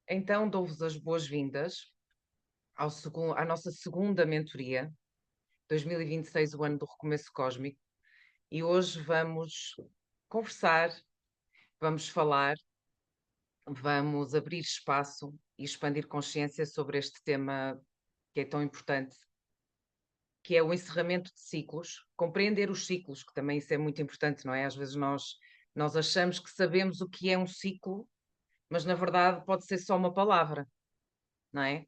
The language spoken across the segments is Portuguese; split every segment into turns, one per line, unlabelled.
Então, dou-vos as boas-vindas à nossa segunda mentoria, 2026, o ano do recomeço cósmico, e hoje vamos conversar, vamos falar, vamos abrir espaço e expandir consciência sobre este tema que é tão importante, que é o encerramento de ciclos, compreender os ciclos, que também isso é muito importante, não é? Às vezes nós achamos que sabemos o que é um ciclo, mas na verdade pode ser só uma palavra, não é?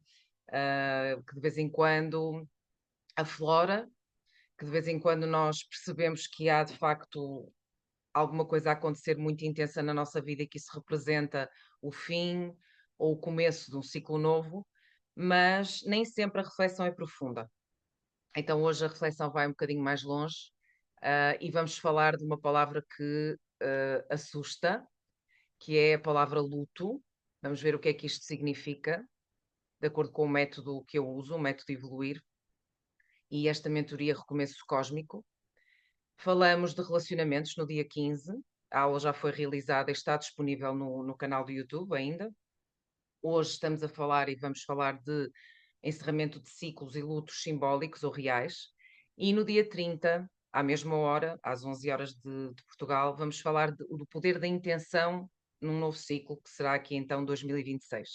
Que de vez em quando aflora, que de vez em quando nós percebemos que há de facto alguma coisa a acontecer muito intensa na nossa vida e que isso representa o fim ou o começo de um ciclo novo, mas nem sempre a reflexão é profunda. Então hoje a reflexão vai um bocadinho mais longe, e vamos falar de uma palavra que assusta, que é a palavra luto. Vamos ver o que é que isto significa, de acordo com o método que eu uso, o método Evoluir, e esta mentoria Recomeço Cósmico. Falamos de relacionamentos no dia 15. A aula já foi realizada e está disponível no canal do YouTube ainda. Hoje estamos a falar e vamos falar de encerramento de ciclos e lutos simbólicos ou reais. E no dia 30, à mesma hora, às 11 horas de Portugal, vamos falar do poder da intenção num novo ciclo, que será aqui então 2026.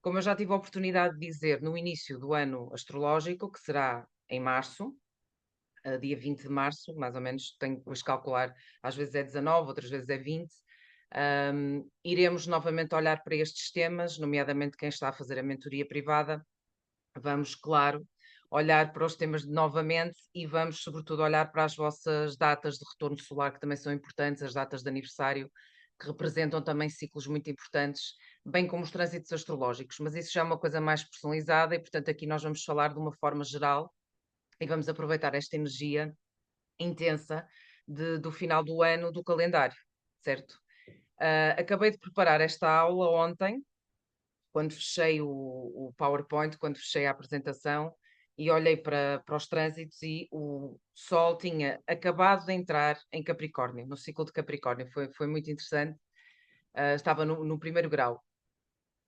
Como eu já tive a oportunidade de dizer no início do ano astrológico, que será em março, dia 20 de março, mais ou menos, tenho que depois calcular, às vezes é 19, outras vezes é 20. Iremos novamente olhar para estes temas, nomeadamente quem está a fazer a mentoria privada. Vamos, claro, olhar para os temas novamente e vamos, sobretudo, olhar para as vossas datas de retorno solar, que também são importantes, as datas de aniversário, que representam também ciclos muito importantes, bem como os trânsitos astrológicos, mas isso já é uma coisa mais personalizada e, portanto, aqui nós vamos falar de uma forma geral e vamos aproveitar esta energia intensa do final do ano do calendário, certo? Acabei de preparar esta aula ontem, quando fechei o PowerPoint, quando fechei a apresentação e olhei para os trânsitos e o Sol tinha acabado de entrar em Capricórnio, no ciclo de Capricórnio. Foi muito interessante. Estava no primeiro grau.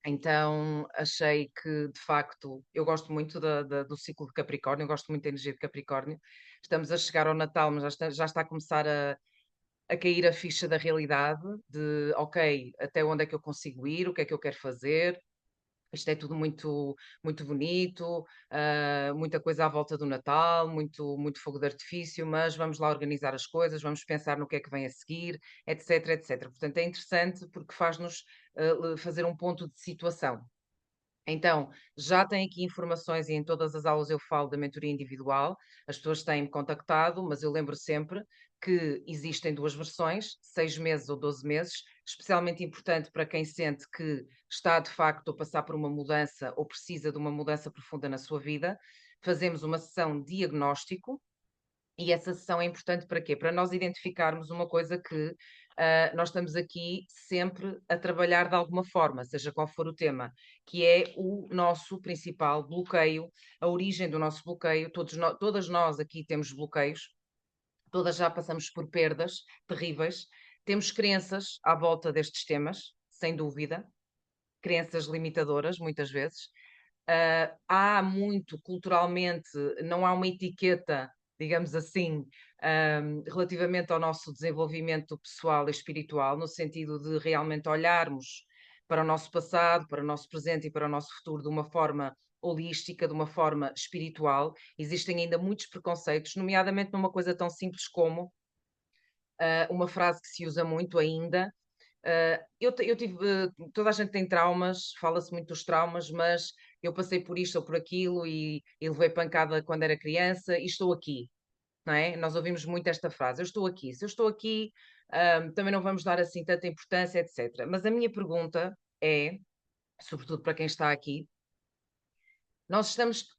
Então achei que, de facto, eu gosto muito do ciclo de Capricórnio, eu gosto muito da energia de Capricórnio. Estamos a chegar ao Natal, mas já está a começar a cair a ficha da realidade, de ok, até onde é que eu consigo ir, o que é que eu quero fazer. Isto é tudo muito, muito bonito, muita coisa à volta do Natal, muito fogo de artifício, mas vamos lá organizar as coisas, vamos pensar no que é que vem a seguir, etc, etc. Portanto, é interessante porque faz-nos fazer um ponto de situação. Então, já tem aqui informações e em todas as aulas eu falo da mentoria individual, as pessoas têm-me contactado, mas eu lembro sempre que existem duas versões, 6 meses ou 12 meses, especialmente importante para quem sente que está de facto a passar por uma mudança ou precisa de uma mudança profunda na sua vida. Fazemos uma sessão de diagnóstico, e essa sessão é importante para quê? Para nós identificarmos uma coisa que nós estamos aqui sempre a trabalhar de alguma forma, seja qual for o tema, que é o nosso principal bloqueio, a origem do nosso bloqueio. Todas nós aqui temos bloqueios, todas já passamos por perdas terríveis, temos crenças à volta destes temas, sem dúvida, crenças limitadoras, muitas vezes. Há muito culturalmente, não há uma etiqueta, digamos assim, relativamente ao nosso desenvolvimento pessoal e espiritual, no sentido de realmente olharmos para o nosso passado, para o nosso presente e para o nosso futuro de uma forma holística, de uma forma espiritual. Existem ainda muitos preconceitos, nomeadamente numa coisa tão simples como uma frase que se usa muito ainda. Eu tive, toda a gente tem traumas, fala-se muito dos traumas, mas eu passei por isto ou por aquilo e levei pancada quando era criança e estou aqui, não é? Nós ouvimos muito esta frase, eu estou aqui. Se eu estou aqui, também não vamos dar assim tanta importância, etc. Mas a minha pergunta é, sobretudo para quem está aqui, nós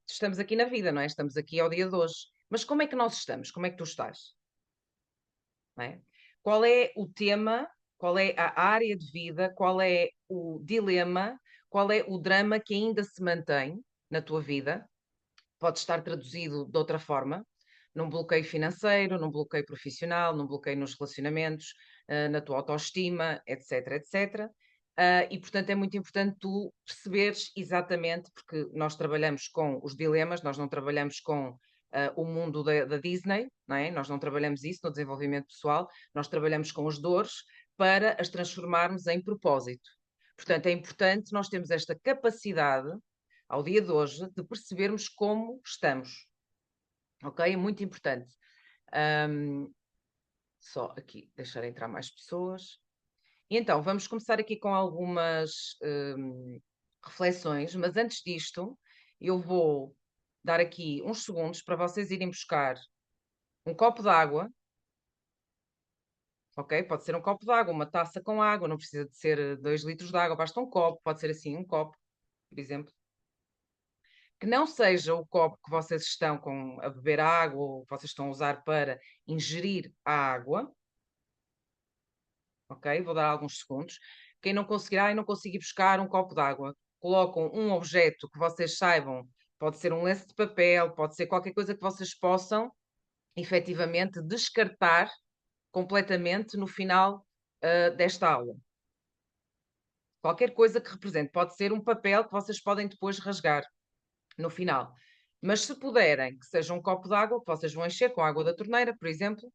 estamos aqui na vida, não é? Estamos aqui ao dia de hoje. Mas como é que nós estamos? Como é que tu estás? Não é? Qual é o tema, qual é a área de vida, qual é o dilema, qual é o drama que ainda se mantém na tua vida? Pode estar traduzido de outra forma, num bloqueio financeiro, num bloqueio profissional, num bloqueio nos relacionamentos, na tua autoestima, etc, etc. E, portanto, é muito importante tu perceberes exatamente, porque nós trabalhamos com os dilemas, nós não trabalhamos com o mundo da Disney, não é? Nós não trabalhamos isso no desenvolvimento pessoal, nós trabalhamos com as dores para as transformarmos em propósito. Portanto, é importante nós termos esta capacidade, ao dia de hoje, de percebermos como estamos. Ok? É muito importante. Só aqui deixar entrar mais pessoas. E então, vamos começar aqui com algumas reflexões, mas antes disto, eu vou dar aqui uns segundos para vocês irem buscar um copo de água, ok? Pode ser um copo de água, uma taça com água, não precisa de ser 2 litros de água, basta um copo, pode ser assim, um copo, por exemplo. Que não seja o copo que vocês estão a beber água ou que vocês estão a usar para ingerir a água, ok? Vou dar alguns segundos. Quem não conseguirá e não conseguir buscar um copo de água, colocam um objeto que vocês saibam, pode ser um lenço de papel, pode ser qualquer coisa que vocês possam efetivamente descartar completamente no final desta aula. Qualquer coisa que represente, pode ser um papel que vocês podem depois rasgar no final. Mas se puderem, que seja um copo de água, que vocês vão encher com a água da torneira, por exemplo,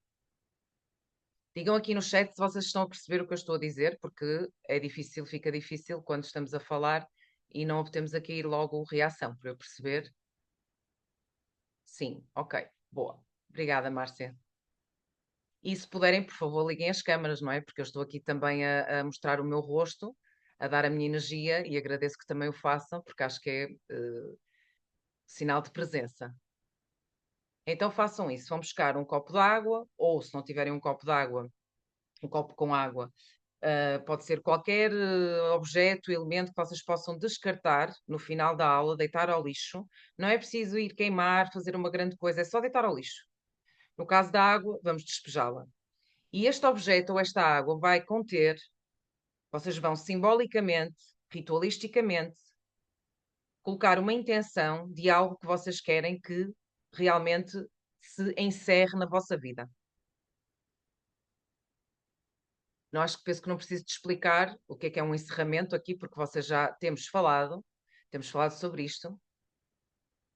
digam aqui no chat se vocês estão a perceber o que eu estou a dizer, porque é difícil, fica difícil quando estamos a falar e não obtemos aqui logo reação, para eu perceber. Sim, ok, boa. Obrigada, Márcia. E se puderem, por favor, liguem as câmaras, não é? Porque eu estou aqui também a mostrar o meu rosto, a dar a minha energia e agradeço que também o façam, porque acho que é sinal de presença. Então façam isso, vão buscar um copo de água, ou se não tiverem um copo de água, um copo com água. Pode ser qualquer objeto, elemento que vocês possam descartar no final da aula, deitar ao lixo. Não é preciso ir queimar, fazer uma grande coisa, é só deitar ao lixo. No caso da água, vamos despejá-la. E este objeto ou esta água vai conter, vocês vão simbolicamente, ritualisticamente, colocar uma intenção de algo que vocês querem que realmente se encerre na vossa vida. Não acho que penso que não preciso de explicar o que é um encerramento aqui, porque vocês já temos falado sobre isto.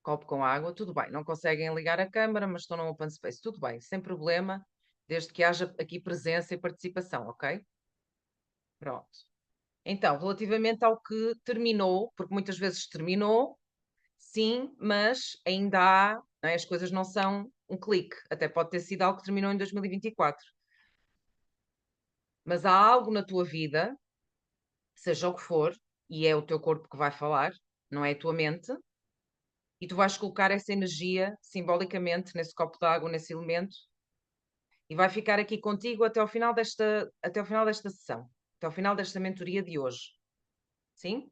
Copo com água, tudo bem. Não conseguem ligar a câmara, mas estão no open space, tudo bem, sem problema, desde que haja aqui presença e participação, ok? Pronto. Então, relativamente ao que terminou, porque muitas vezes terminou, sim, mas ainda há, não é? As coisas não são um clique, até pode ter sido algo que terminou em 2024. Mas há algo na tua vida, seja o que for, e é o teu corpo que vai falar, não é a tua mente, e tu vais colocar essa energia simbolicamente nesse copo de água, nesse elemento, e vai ficar aqui contigo até ao final desta sessão, até ao final desta mentoria de hoje. Sim?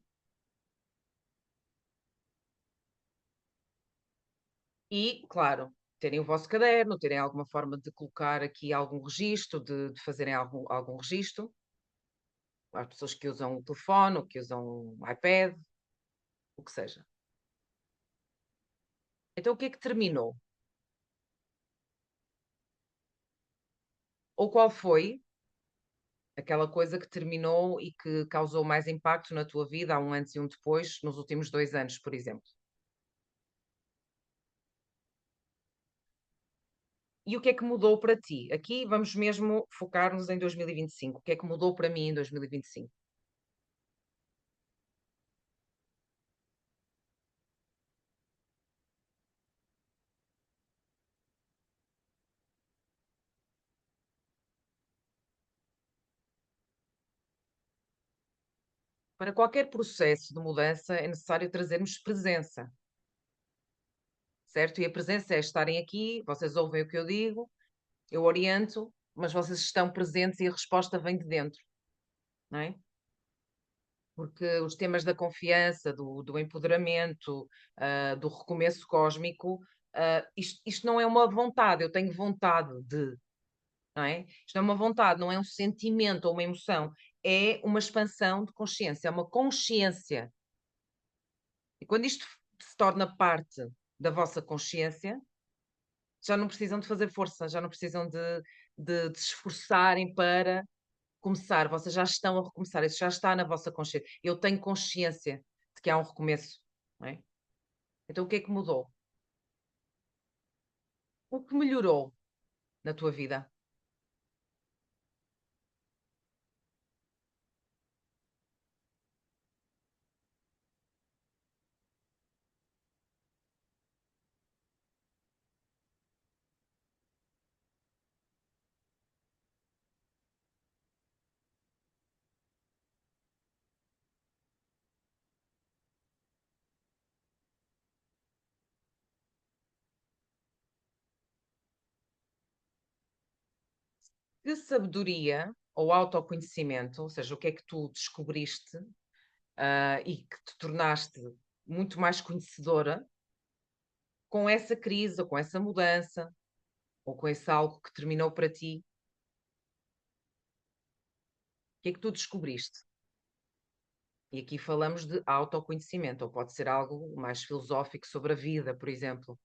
E, claro, terem o vosso caderno, terem alguma forma de colocar aqui algum registro, de fazerem algum registro. Há pessoas que usam o telefone, ou que usam o iPad, o que seja. Então, o que é que terminou? Ou qual foi aquela coisa que terminou e que causou mais impacto na tua vida há um antes e um depois, nos últimos 2 anos, por exemplo? E o que é que mudou para ti? Aqui vamos mesmo focar-nos em 2025. O que é que mudou para mim em 2025? Para qualquer processo de mudança é necessário trazermos presença, certo? E a presença é estarem aqui, vocês ouvem o que eu digo, eu oriento, mas vocês estão presentes e a resposta vem de dentro, não é? Porque os temas da confiança, do empoderamento, do recomeço cósmico, isto não é uma vontade, eu tenho vontade de, não é? Isto não é uma vontade, não é um sentimento ou uma emoção, é uma expansão de consciência, é uma consciência. E quando isto se torna parte da vossa consciência, já não precisam de fazer força, já não precisam de se esforçarem para recomeçar, vocês já estão a recomeçar, isso já está na vossa consciência. Eu tenho consciência de que há um recomeço, não é? Então o que é que mudou? O que melhorou na tua vida? Que sabedoria ou autoconhecimento, ou seja, o que é que tu descobriste, e que te tornaste muito mais conhecedora com essa crise, ou com essa mudança, ou com esse algo que terminou para ti? O que é que tu descobriste? E aqui falamos de autoconhecimento, ou pode ser algo mais filosófico sobre a vida, por exemplo.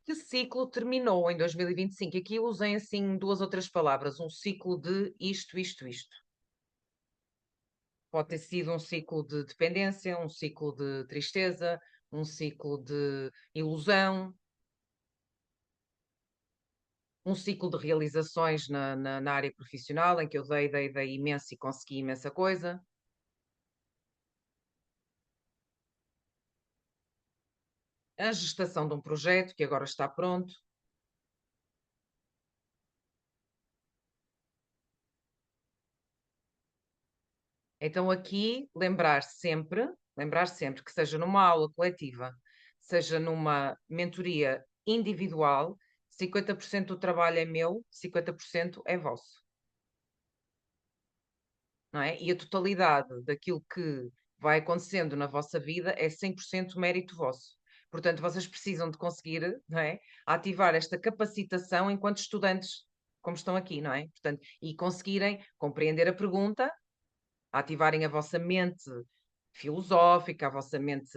Que ciclo terminou em 2025? Aqui usem assim duas ou três palavras, um ciclo de isto, isto, isto. Pode ter sido um ciclo de dependência, um ciclo de tristeza, um ciclo de ilusão, um ciclo de realizações na área profissional, em que eu dei imenso e consegui imensa coisa. A gestação de um projeto que agora está pronto. Então aqui lembrar sempre que seja numa aula coletiva, seja numa mentoria individual, 50% do trabalho é meu, 50% é vosso, não é? E a totalidade daquilo que vai acontecendo na vossa vida é 100% mérito vosso. Portanto, vocês precisam de conseguir, não é, ativar esta capacitação enquanto estudantes, como estão aqui, não é? Portanto, e conseguirem compreender a pergunta, ativarem a vossa mente filosófica, a vossa mente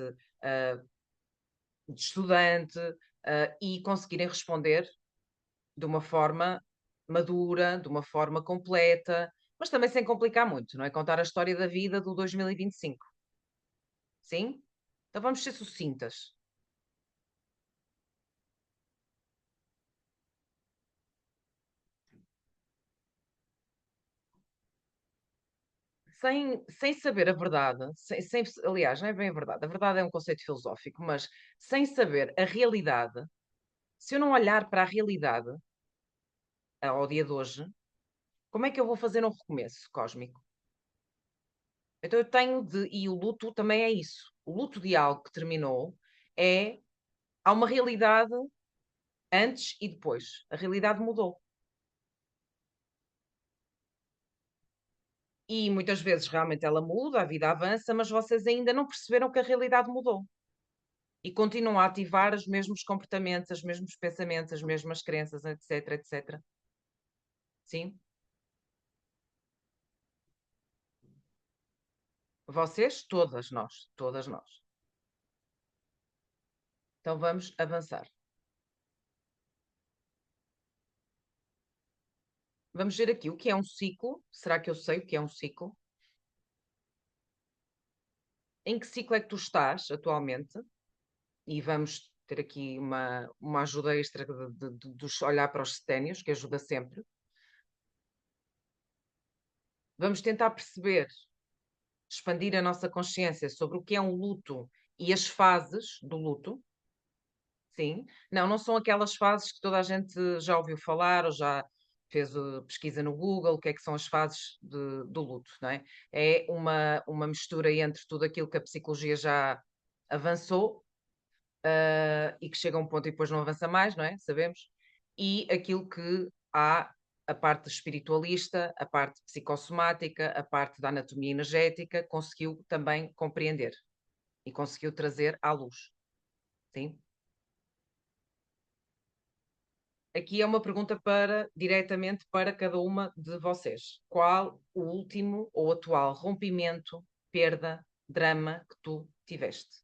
de estudante, e conseguirem responder de uma forma madura, de uma forma completa, mas também sem complicar muito, não é? Contar a história da vida do 2025. Sim? Então vamos ser sucintas. Sem saber a verdade, aliás, não é bem a verdade é um conceito filosófico, mas sem saber a realidade, se eu não olhar para a realidade ao dia de hoje, como é que eu vou fazer um recomeço cósmico? Então eu tenho de, e o luto também é isso. O luto de algo que terminou é, há uma realidade antes e depois. A realidade mudou. E muitas vezes realmente ela muda, a vida avança, mas vocês ainda não perceberam que a realidade mudou. E continuam a ativar os mesmos comportamentos, os mesmos pensamentos, as mesmas crenças, etc, etc. Sim? Vocês, todas nós, todas nós. Então vamos avançar. Vamos ver aqui o que é um ciclo. Será que eu sei o que é um ciclo? Em que ciclo é que tu estás atualmente? E vamos ter aqui uma ajuda extra de olhar para os ceténios, que ajuda sempre. Vamos tentar perceber, expandir a nossa consciência sobre o que é um luto e as fases do luto. Sim. Não, não são aquelas fases que toda a gente já ouviu falar ou já fez pesquisa no Google, o que é que são as fases do luto, não é? É uma mistura entre tudo aquilo que a psicologia já avançou, e que chega a um ponto e depois não avança mais, não é? Sabemos. E aquilo que há a parte espiritualista, a parte psicossomática, a parte da anatomia energética, conseguiu também compreender e conseguiu trazer à luz. Sim? Aqui é uma pergunta diretamente para cada uma de vocês. Qual o último ou atual rompimento, perda, drama que tu tiveste?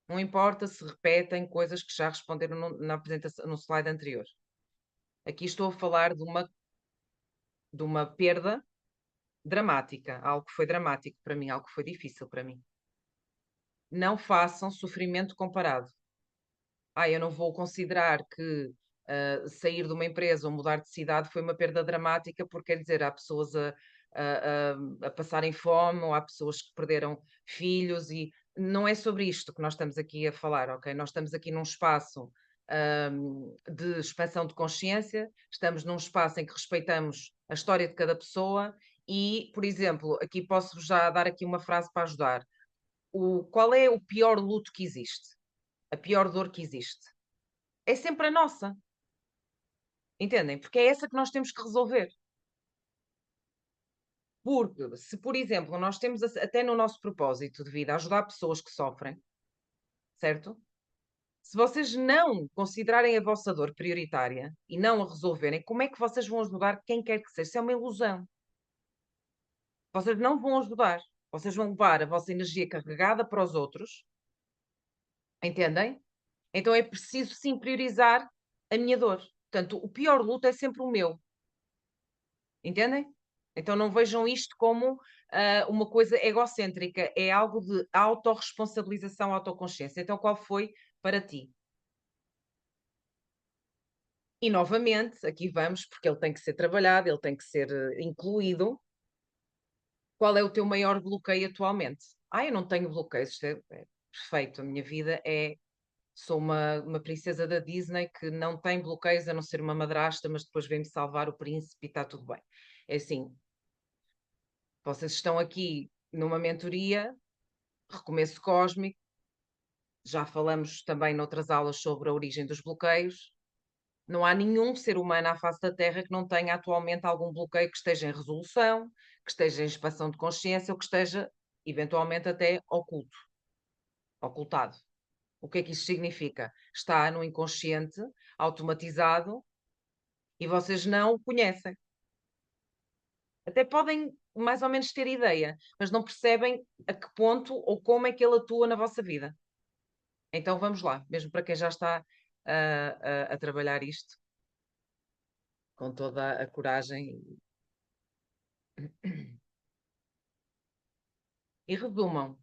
Não importa se repetem coisas que já responderam na apresentação, no slide anterior. Aqui estou a falar de uma perda dramática, algo que foi dramático para mim, algo que foi difícil para mim. Não façam sofrimento comparado. Eu não vou considerar que sair de uma empresa ou mudar de cidade foi uma perda dramática, porque quer dizer, há pessoas a passarem fome, ou há pessoas que perderam filhos, e não é sobre isto que nós estamos aqui a falar, ok? Nós estamos aqui num espaço de expansão de consciência, estamos num espaço em que respeitamos a história de cada pessoa e, por exemplo, aqui posso já dar aqui uma frase para ajudar. Qual é o pior luto que existe? A pior dor que existe? É sempre a nossa. Entendem? Porque é essa que nós temos que resolver. Porque, se por exemplo, nós temos até no nosso propósito de vida ajudar pessoas que sofrem, certo? Se vocês não considerarem a vossa dor prioritária e não a resolverem, como é que vocês vão ajudar quem quer que seja? Isso é uma ilusão. Vocês não vão ajudar. Vocês vão levar a vossa energia carregada para os outros. Entendem? Então é preciso sim priorizar a minha dor. Portanto, o pior luto é sempre o meu. Entendem? Então não vejam isto como uma coisa egocêntrica, é algo de autorresponsabilização, autoconsciência. Então qual foi para ti? E novamente, aqui vamos, porque ele tem que ser trabalhado, ele tem que ser incluído. Qual é o teu maior bloqueio atualmente? Eu não tenho bloqueios, isto é perfeito. A minha vida é. Sou uma princesa da Disney que não tem bloqueios a não ser uma madrasta, mas depois vem-me salvar o príncipe e está tudo bem. É assim, vocês estão aqui numa mentoria, recomeço cósmico, já falamos também noutras aulas sobre a origem dos bloqueios. Não há nenhum ser humano à face da Terra que não tenha atualmente algum bloqueio que esteja em resolução, que esteja em expansão de consciência ou que esteja eventualmente até ocultado. O que é que isso significa? Está no inconsciente, automatizado, e vocês não o conhecem. Até podem mais ou menos ter ideia, mas não percebem a que ponto ou como é que ele atua na vossa vida. Então vamos lá, mesmo para quem já está a trabalhar isto com toda a coragem. E resumam.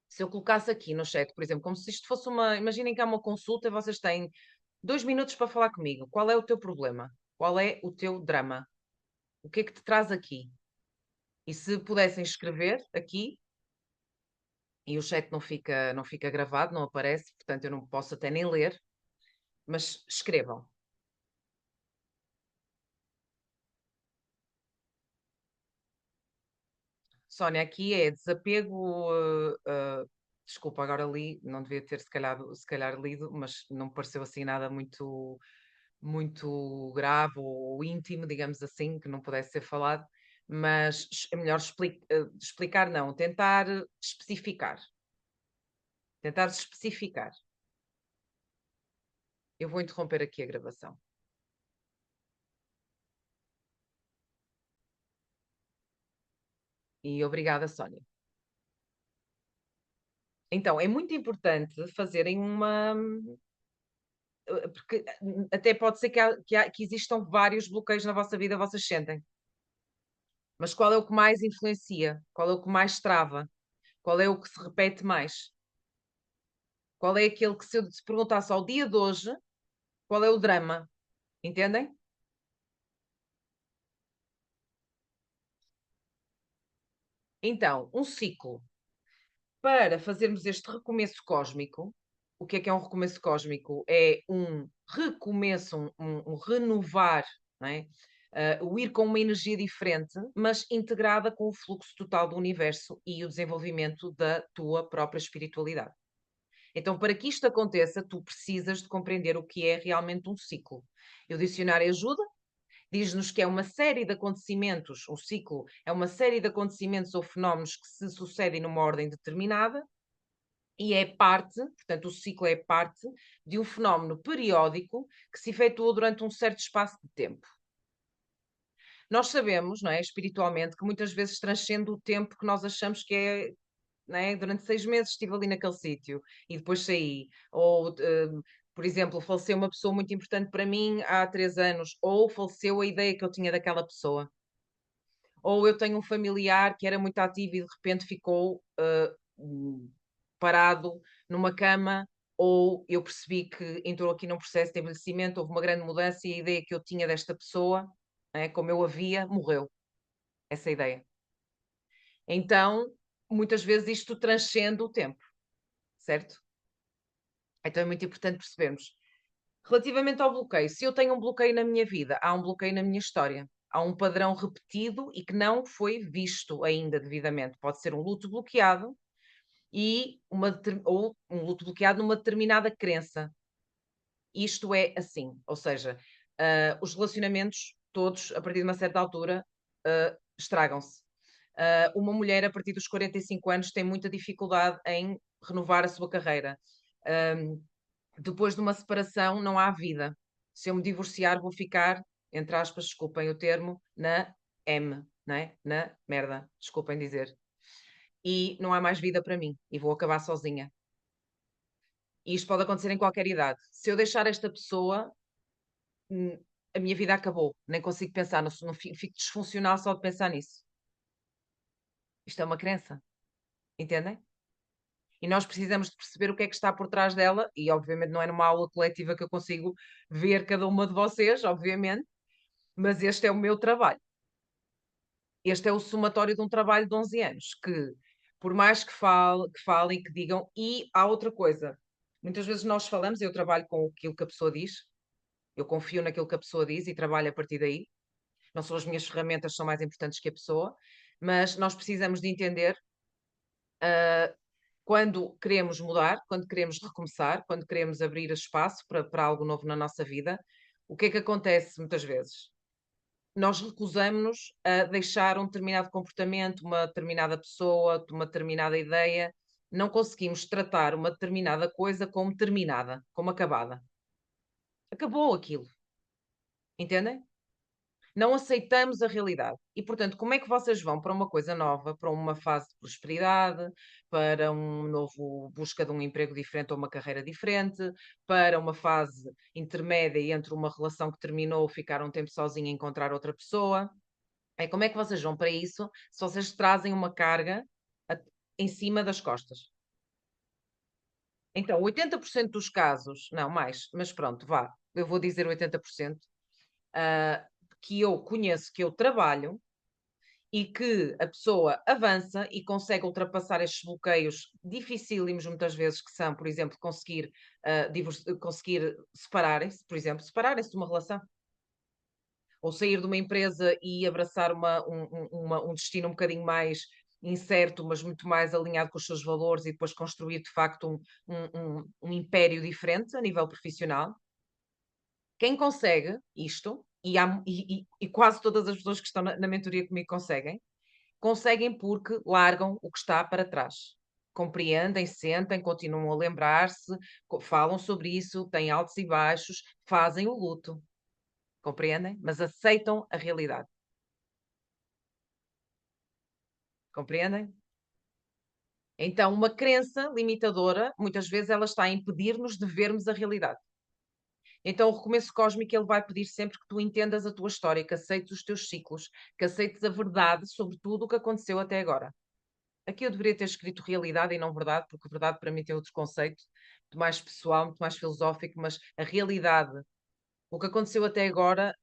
Se eu colocasse aqui no chat, por exemplo, como se isto fosse uma. Imaginem que há uma consulta e vocês têm 2 minutos para falar comigo. Qual é o teu problema? Qual é o teu drama? O que é que te traz aqui? E se pudessem escrever aqui, e o chat não fica gravado, não aparece, portanto eu não posso até nem ler, mas escrevam. Sónia, aqui é desapego. Desculpa, agora li, não devia ter se calhar lido, mas não me pareceu assim nada muito grave ou íntimo, digamos assim, que não pudesse ser falado, mas é melhor explicar, não, tentar especificar. Tentar especificar. Eu vou interromper aqui a gravação. E obrigada, Sónia. Então, é muito importante fazerem uma. Porque até pode ser que existam vários bloqueios na vossa vida, vocês sentem. Mas qual é o que mais influencia? Qual é o que mais trava? Qual é o que se repete mais? Qual é aquele que, se eu te perguntasse ao dia de hoje, qual é o drama? Entendem? Então, um ciclo. Para fazermos este recomeço cósmico, o que é um recomeço cósmico? É um recomeço, um renovar, não é? O ir com uma energia diferente, mas integrada com o fluxo total do universo e o desenvolvimento da tua própria espiritualidade. Então, para que isto aconteça, tu precisas de compreender o que é realmente um ciclo. E o dicionário ajuda, diz-nos que é uma série de acontecimentos, o ciclo é uma série de acontecimentos ou fenómenos que se sucedem numa ordem determinada e é parte, portanto, o ciclo é parte de um fenómeno periódico que se efetua durante um certo espaço de tempo. Nós sabemos, não é, espiritualmente, que muitas vezes transcende o tempo que nós achamos que é, não é? Durante 6 meses estive ali naquele sítio e depois saí. Ou, por exemplo, faleceu uma pessoa muito importante para mim há 3 anos, ou faleceu a ideia que eu tinha daquela pessoa. Ou eu tenho um familiar que era muito ativo e de repente ficou, parado numa cama, ou eu percebi que entrou aqui num processo de envelhecimento, houve uma grande mudança e a ideia que eu tinha desta pessoa, não é, como eu a via, morreu. Essa ideia. Então, muitas vezes isto transcende o tempo, certo? Então é muito importante percebermos. Relativamente ao bloqueio, se eu tenho um bloqueio na minha vida, há um bloqueio na minha história. Há um padrão repetido e que não foi visto ainda devidamente. Pode ser um luto bloqueado ou um luto bloqueado numa determinada crença. Isto é assim, ou seja, os relacionamentos todos, a partir de uma certa altura, estragam-se. Uma mulher, a partir dos 45 anos, tem muita dificuldade em renovar a sua carreira. Depois de uma separação, não há vida. Se eu me divorciar, vou ficar, entre aspas, desculpem o termo, na M, não é? Na merda, desculpem dizer. E não há mais vida para mim e vou acabar sozinha. E isto pode acontecer em qualquer idade. Se eu deixar esta pessoa, a minha vida acabou. Nem consigo pensar, não fico disfuncional só de pensar nisso. Isto é uma crença, entendem? E nós precisamos de perceber o que é que está por trás dela, e obviamente não é numa aula coletiva que eu consigo ver cada uma de vocês, obviamente, mas este é o meu trabalho. Este é o somatório de um trabalho de 11 anos, que por mais que falem, que digam, e há outra coisa, muitas vezes nós falamos, eu trabalho com aquilo que a pessoa diz, eu confio naquilo que a pessoa diz e trabalho a partir daí, não são as minhas ferramentas, são mais importantes que a pessoa, mas nós precisamos de entender quando queremos mudar, quando queremos recomeçar, quando queremos abrir espaço para algo novo na nossa vida, o que é que acontece muitas vezes? Nós recusamos a deixar um determinado comportamento, uma determinada pessoa, uma determinada ideia, não conseguimos tratar uma determinada coisa como terminada, como acabada. Acabou aquilo, entendem? Não aceitamos a realidade. E, portanto, como é que vocês vão para uma coisa nova, para uma fase de prosperidade, para um novo busca de um emprego diferente ou uma carreira diferente, para uma fase intermédia entre uma relação que terminou, ficar um tempo sozinho e encontrar outra pessoa? É como é que vocês vão para isso se vocês trazem uma carga a- em cima das costas? Então, 80% dos casos, não mais, mas pronto, vá, eu vou dizer 80%, ah, que eu conheço, que eu trabalho, e que a pessoa avança e consegue ultrapassar estes bloqueios dificílimos muitas vezes que são, por exemplo, conseguir separarem-se, por exemplo, separarem-se de uma relação, ou sair de uma empresa e abraçar um destino um bocadinho mais incerto, mas muito mais alinhado com os seus valores e depois construir de facto um império diferente a nível profissional. Quem consegue isto, e quase todas as pessoas que estão na mentoria comigo conseguem porque largam o que está para trás. Compreendem, sentem, continuam a lembrar-se, falam sobre isso, têm altos e baixos, fazem o luto, compreendem? Mas aceitam a realidade, compreendem? Então, uma crença limitadora, muitas vezes ela está a impedir-nos de vermos a realidade. Então, o recomeço cósmico ele vai pedir sempre que tu entendas a tua história, que aceites os teus ciclos, que aceites a verdade sobre tudo o que aconteceu até agora. Aqui eu deveria ter escrito realidade e não verdade, porque verdade para mim tem outro conceito, muito mais pessoal, muito mais filosófico, mas a realidade, o que aconteceu até agora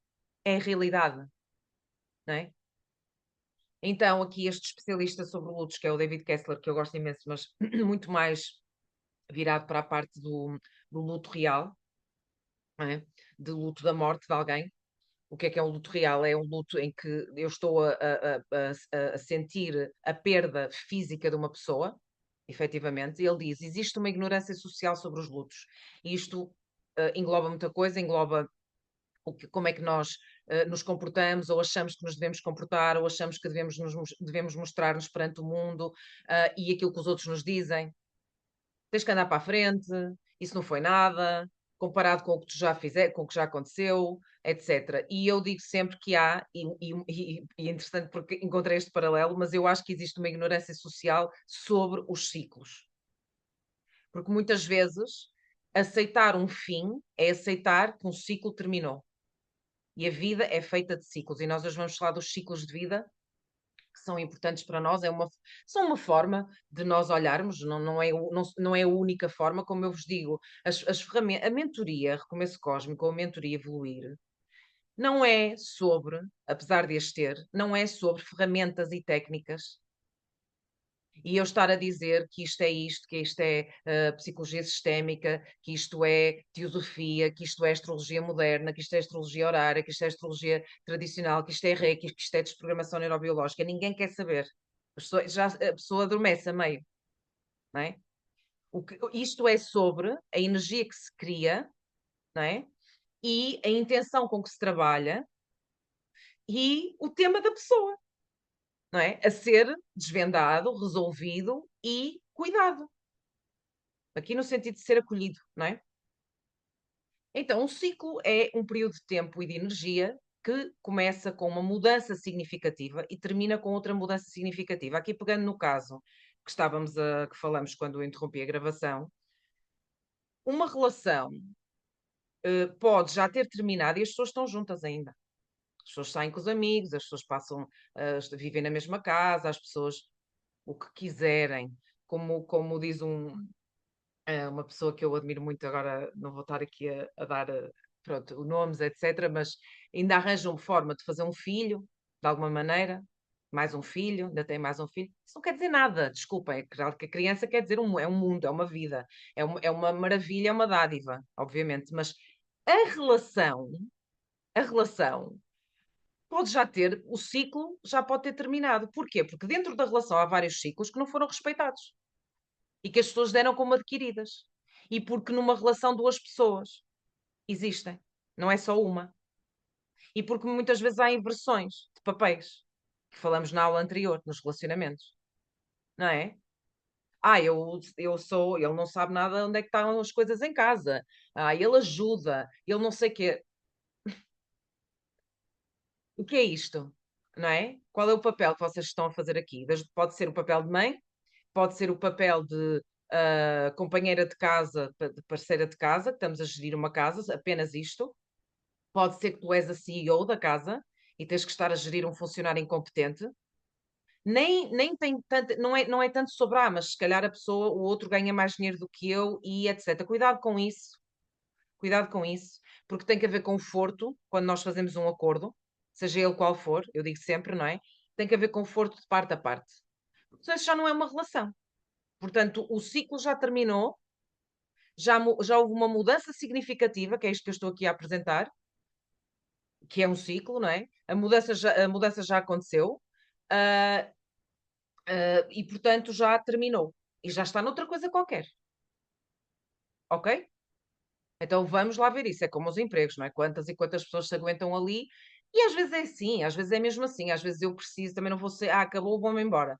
é a realidade, não é? Então, aqui este especialista sobre lutos, que é o David Kessler, que eu gosto imenso, mas muito mais virado para a parte do luto real, não é? De luto da morte de alguém. O que é um luto real? É um luto em que eu estou a sentir a perda física de uma pessoa, efetivamente. Ele diz: existe uma ignorância social sobre os lutos. E isto engloba muita coisa, engloba como é que nós nos comportamos, ou achamos que nos devemos comportar, ou achamos que devemos mostrar-nos perante o mundo e aquilo que os outros nos dizem. Tens que andar para a frente, isso não foi nada, comparado com o que tu já fizeste, com o que já aconteceu, etc. E eu digo sempre que há, e é interessante porque encontrei este paralelo, mas eu acho que existe uma ignorância social sobre os ciclos. Porque muitas vezes aceitar um fim é aceitar que um ciclo terminou. E a vida é feita de ciclos. E nós hoje vamos falar dos ciclos de vida que são importantes para nós, são uma forma de nós olharmos, não é a única forma, como eu vos digo, as ferramentas, a mentoria, Recomeço Cósmico, ou a mentoria Evoluir, não é sobre, apesar de as ter, não é sobre ferramentas e técnicas e eu estar a dizer que isto, que isto é psicologia sistémica, que isto é teosofia, que isto é astrologia moderna, que isto é astrologia horária, que isto é astrologia tradicional, que isto é reiki, que isto é desprogramação neurobiológica. Ninguém quer saber. A pessoa adormece a meio, não é? Isto é sobre a energia que se cria, não é? E a intenção com que se trabalha e o tema da pessoa, não é? A ser desvendado, resolvido e cuidado. Aqui no sentido de ser acolhido, não é? Então, um ciclo é um período de tempo e de energia que começa com uma mudança significativa e termina com outra mudança significativa. Aqui pegando no caso que falamos quando eu interrompi a gravação, uma relação pode já ter terminado e as pessoas estão juntas ainda. As pessoas saem com os amigos, as pessoas vivem na mesma casa, as pessoas o que quiserem, como diz uma pessoa que eu admiro muito, agora não vou estar aqui a dar pronto, nomes, etc., mas ainda arranjam forma de fazer um filho, de alguma maneira, mais um filho, ainda tem mais um filho. Isso não quer dizer nada, desculpem, é claro que a criança quer dizer é um mundo, é uma vida, é uma maravilha, é uma dádiva, obviamente, mas a relação, a relação pode já ter, o ciclo já pode ter terminado. Porquê? Porque dentro da relação há vários ciclos que não foram respeitados e que as pessoas deram como adquiridas. E porque numa relação duas pessoas existem, não é só uma. E porque muitas vezes há inversões de papéis, que falamos na aula anterior, nos relacionamentos, não é? Ele não sabe nada onde é que estão as coisas em casa. Ele ajuda, ele não sei o quê. O que é isto? Não é? Qual é o papel que vocês estão a fazer aqui? Pode ser o papel de mãe, pode ser o papel de companheira de casa, de parceira de casa, que estamos a gerir uma casa, apenas isto. Pode ser que tu és a CEO da casa e tens que estar a gerir um funcionário incompetente. Nem tem tanto, não é tanto sobre, mas se calhar o outro ganha mais dinheiro do que eu e etc. Cuidado com isso, porque tem que haver conforto quando nós fazemos um acordo, seja ele qual for, eu digo sempre, não é? Tem que haver conforto de parte a parte. Senão isso já não é uma relação. Portanto, o ciclo já terminou, já houve uma mudança significativa, que é isto que eu estou aqui a apresentar, que é um ciclo, não é? A mudança já aconteceu, ah, e portanto já terminou. E já está noutra coisa qualquer. Ok? Então vamos lá ver isso. É como os empregos, não é? Quantas e quantas pessoas se aguentam ali. E às vezes é assim, às vezes é mesmo assim. Às vezes eu preciso, também não vou ser, acabou, vou-me embora.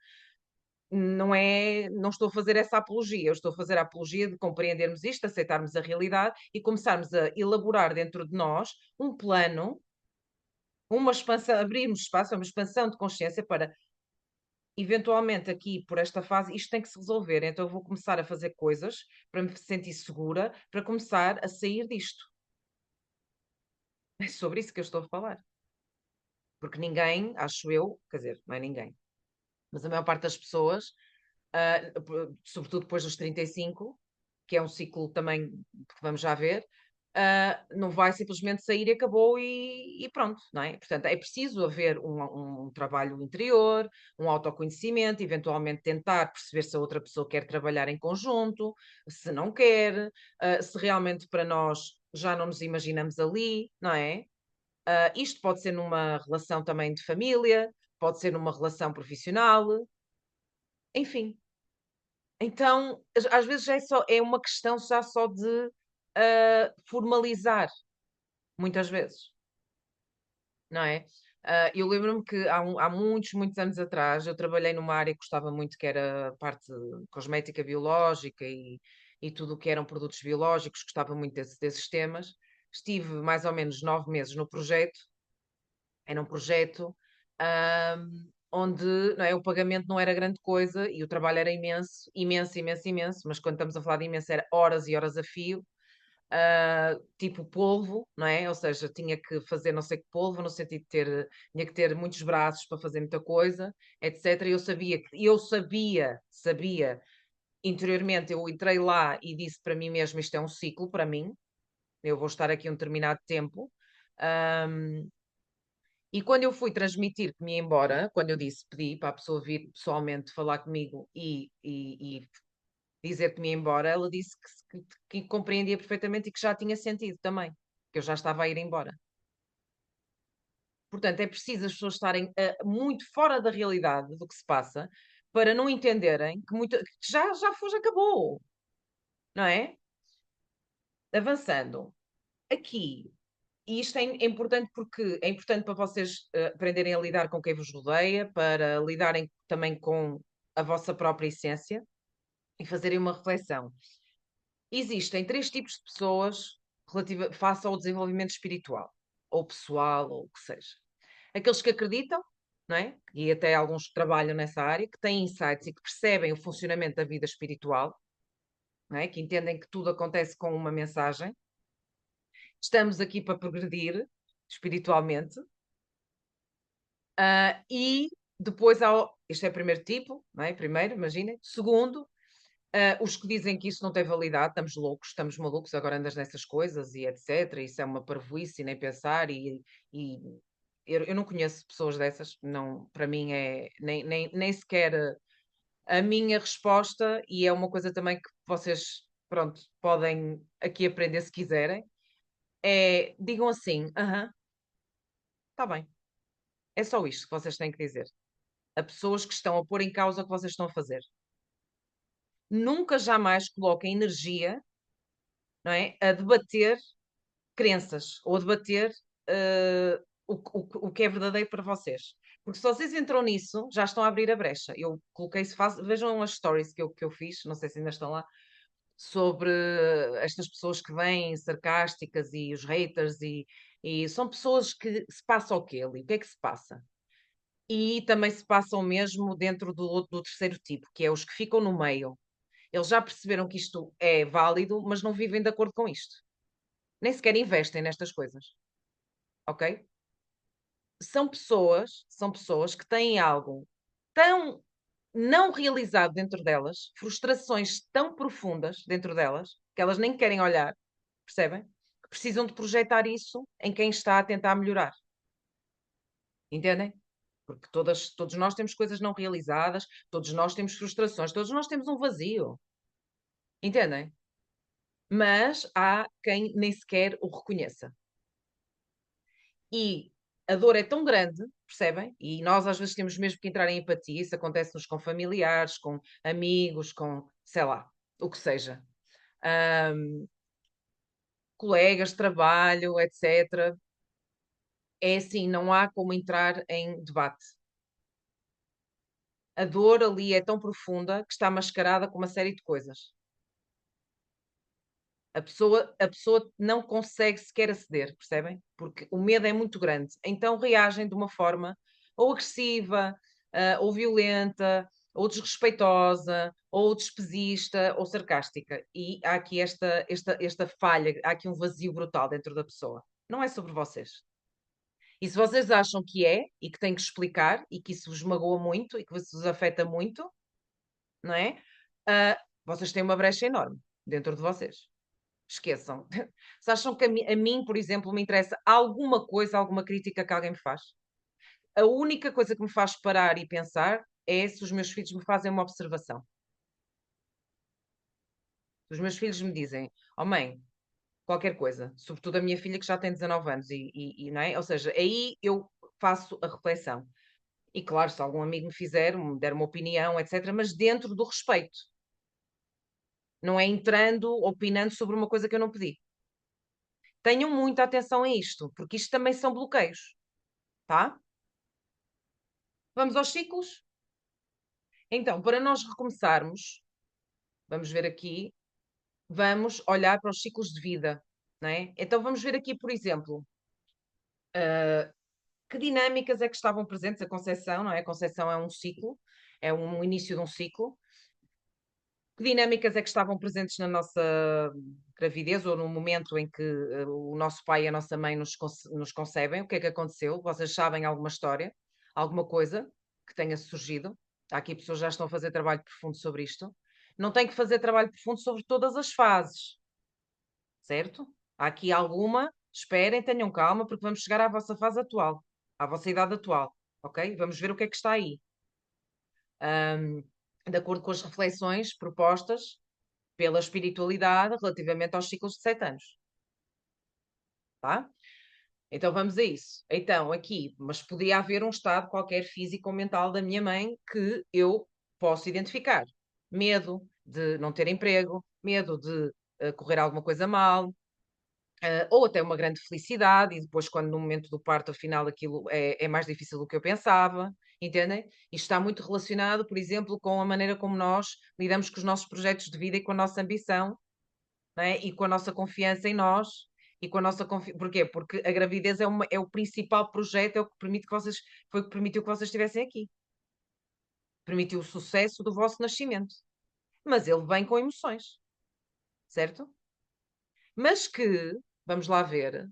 Não estou a fazer essa apologia, eu estou a fazer a apologia de compreendermos isto, aceitarmos a realidade e começarmos a elaborar dentro de nós um plano, uma expansão, abrirmos espaço, uma expansão de consciência para, eventualmente, aqui por esta fase, isto tem que se resolver. Então eu vou começar a fazer coisas para me sentir segura, para começar a sair disto. É sobre isso que eu estou a falar. Porque ninguém, acho eu, quer dizer, não é ninguém, mas a maior parte das pessoas, sobretudo depois dos 35, que é um ciclo também que vamos já ver, não vai simplesmente sair e acabou e pronto, não é? Portanto, é preciso haver um trabalho interior, um autoconhecimento, eventualmente tentar perceber se a outra pessoa quer trabalhar em conjunto, se não quer, se realmente para nós já não nos imaginamos ali, não é? Isto pode ser numa relação também de família, pode ser numa relação profissional, enfim. Então, às vezes é uma questão já só de formalizar, muitas vezes, não é? Eu lembro-me que há muitos, muitos anos atrás eu trabalhei numa área que gostava muito, que era a parte cosmética biológica e tudo o que eram produtos biológicos, gostava muito desses temas. Estive mais ou menos 9 meses no projeto. Era um projeto, onde, não é, o pagamento não era grande coisa e o trabalho era imenso, imenso, imenso, imenso, mas quando estamos a falar de imenso era horas e horas a fio, tipo polvo, não é? Ou seja, tinha que fazer não sei que polvo, no sentido de tinha que ter muitos braços para fazer muita coisa, etc. Sabia interiormente, eu entrei lá e disse para mim mesmo, isto é um ciclo para mim, eu vou estar aqui um determinado tempo. E quando eu fui transmitir que me ia embora, quando eu disse, pedi para a pessoa vir pessoalmente falar comigo e dizer que me ia embora, ela disse que compreendia perfeitamente e que já tinha sentido também, que eu já estava a ir embora. Portanto, é preciso as pessoas estarem muito fora da realidade do que se passa para não entenderem que já foi, já acabou, não é? Avançando. Aqui, e isto é importante porque é importante para vocês aprenderem a lidar com quem vos rodeia, para lidarem também com a vossa própria essência e fazerem uma reflexão. Existem três tipos de pessoas face ao desenvolvimento espiritual, ou pessoal, ou o que seja. Aqueles que acreditam, não é? E até alguns que trabalham nessa área, que têm insights e que percebem o funcionamento da vida espiritual, não é? Que entendem que tudo acontece com uma mensagem. Estamos aqui para progredir espiritualmente. E depois este é o primeiro tipo, não é? Primeiro, imaginem. Segundo, os que dizem que isso não tem validade, estamos loucos, estamos malucos, agora andas nessas coisas e etc. Isso é uma parvoíce, nem pensar. E eu não conheço pessoas dessas, não, para mim é nem sequer a minha resposta, e é uma coisa também que vocês, pronto, podem aqui aprender se quiserem. Digam assim, aham, está bem. É só isto que vocês têm que dizer a pessoas que estão a pôr em causa o que vocês estão a fazer. Nunca jamais coloquem energia, não é, a debater crenças ou a debater o que é verdadeiro para vocês. Porque se vocês entram nisso, já estão a abrir a brecha. Eu coloquei, vejam as stories que eu fiz, não sei se ainda estão lá, sobre estas pessoas que vêm sarcásticas e os haters, e são pessoas que se passa o quê ali? O que é que se passa? E também se passa o mesmo dentro do terceiro tipo, que é os que ficam no meio. Eles já perceberam que isto é válido, mas não vivem de acordo com isto. Nem sequer investem nestas coisas, ok? São pessoas que têm algo tão não realizado dentro delas, frustrações tão profundas dentro delas, que elas nem querem olhar, percebem? Que precisam de projetar isso em quem está a tentar melhorar. Entendem? Porque todos nós temos coisas não realizadas, todos nós temos frustrações, todos nós temos um vazio. Entendem? Mas há quem nem sequer o reconheça. E a dor é tão grande, percebem? E nós às vezes temos mesmo que entrar em empatia, isso acontece-nos com familiares, com amigos, com, sei lá, o que seja. Colegas de trabalho, etc. É assim, não há como entrar em debate. A dor ali é tão profunda que está mascarada com uma série de coisas. A pessoa não consegue sequer aceder, percebem? Porque o medo é muito grande. Então reagem de uma forma ou agressiva, ou violenta, ou desrespeitosa, ou despesista, ou sarcástica. E há aqui esta falha, há aqui um vazio brutal dentro da pessoa. Não é sobre vocês. E se vocês acham que é, e que têm que explicar, e que isso vos magoa muito, e que isso vos afeta muito, não é? Vocês têm uma brecha enorme dentro de vocês. Esqueçam. Se acham que a mim, por exemplo, me interessa alguma coisa, alguma crítica que alguém me faz, a única coisa que me faz parar e pensar é se os meus filhos me fazem uma observação. Se os meus filhos me dizem, oh mãe, qualquer coisa, sobretudo a minha filha que já tem 19 anos, não é? Ou seja, aí eu faço a reflexão. E claro, se algum amigo me der uma opinião, etc., mas dentro do respeito. Não é entrando, opinando sobre uma coisa que eu não pedi. Tenham muita atenção a isto, porque isto também são bloqueios, tá? Vamos aos ciclos? Então, para nós recomeçarmos, vamos ver aqui, vamos olhar para os ciclos de vida, não é? Então vamos ver aqui, por exemplo, que dinâmicas é que estavam presentes, a concepção, não é? A concepção é um ciclo, é um início de um ciclo. Que dinâmicas é que estavam presentes na nossa gravidez ou no momento em que o nosso pai e a nossa mãe nos concebem? O que é que aconteceu? Vocês sabem alguma história? Alguma coisa que tenha surgido? Há aqui pessoas que já estão a fazer trabalho profundo sobre isto. Não tem que fazer trabalho profundo sobre todas as fases, certo? Há aqui alguma, esperem, tenham calma, porque vamos chegar à vossa fase atual, à vossa idade atual, ok? Vamos ver o que é que está aí. De acordo com as reflexões propostas pela espiritualidade relativamente aos ciclos de 7 anos, tá? Então vamos a isso. Então, aqui, mas podia haver um estado qualquer físico ou mental da minha mãe que eu posso identificar. Medo de não ter emprego, medo de correr alguma coisa mal, ou até uma grande felicidade, e depois, quando no momento do parto, afinal, aquilo é mais difícil do que eu pensava, entendem? Isto está muito relacionado, por exemplo, com a maneira como nós lidamos com os nossos projetos de vida e com a nossa ambição, não é? E com a nossa confiança em nós. E com a nossa Porquê? Porque a gravidez é o principal projeto, é o que permite que vocês, foi o que permitiu que vocês estivessem aqui. Permitiu o sucesso do vosso nascimento. Mas ele vem com emoções, certo? Mas que, vamos lá ver,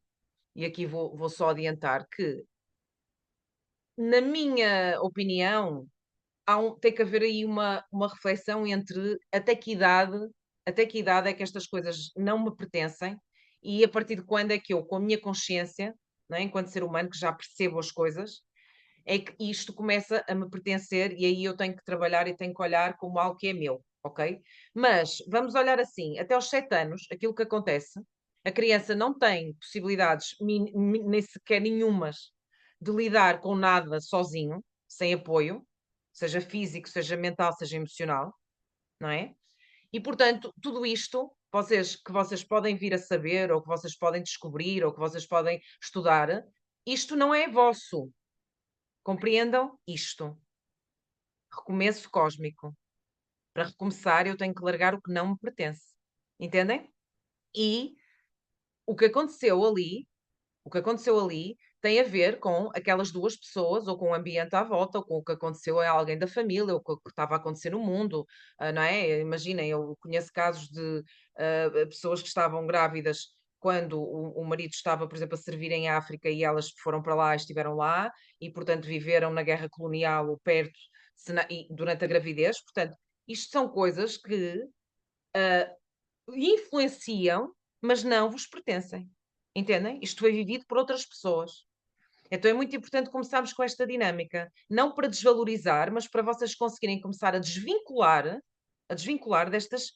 e aqui vou só adiantar que, na minha opinião, tem que haver aí uma reflexão entre até que idade é que estas coisas não me pertencem e a partir de quando é que eu, com a minha consciência, né, enquanto ser humano que já percebo as coisas, é que isto começa a me pertencer e aí eu tenho que trabalhar e tenho que olhar como algo que é meu, ok? Mas vamos olhar assim, até aos 7 anos, aquilo que acontece, a criança não tem possibilidades, nem sequer nenhumas, de lidar com nada sozinho, sem apoio, seja físico, seja mental, seja emocional, não é? E portanto, tudo isto, que vocês podem vir a saber, ou que vocês podem descobrir, ou que vocês podem estudar, isto não é vosso. Compreendam isto. Recomeço cósmico. Para recomeçar, eu tenho que largar o que não me pertence. Entendem? E o que aconteceu ali, o que aconteceu ali tem a ver com aquelas duas pessoas, ou com o ambiente à volta, ou com o que aconteceu a alguém da família, ou com o que estava a acontecer no mundo, não é? Imaginem, eu conheço casos de pessoas que estavam grávidas quando o marido estava, por exemplo, a servir em África e elas foram para lá, estiveram lá, e portanto viveram na guerra colonial ou perto, e durante a gravidez. Portanto, isto são coisas que influenciam, mas não vos pertencem. Entendem? Isto foi vivido por outras pessoas. Então é muito importante começarmos com esta dinâmica, não para desvalorizar, mas para vocês conseguirem começar a desvincular destas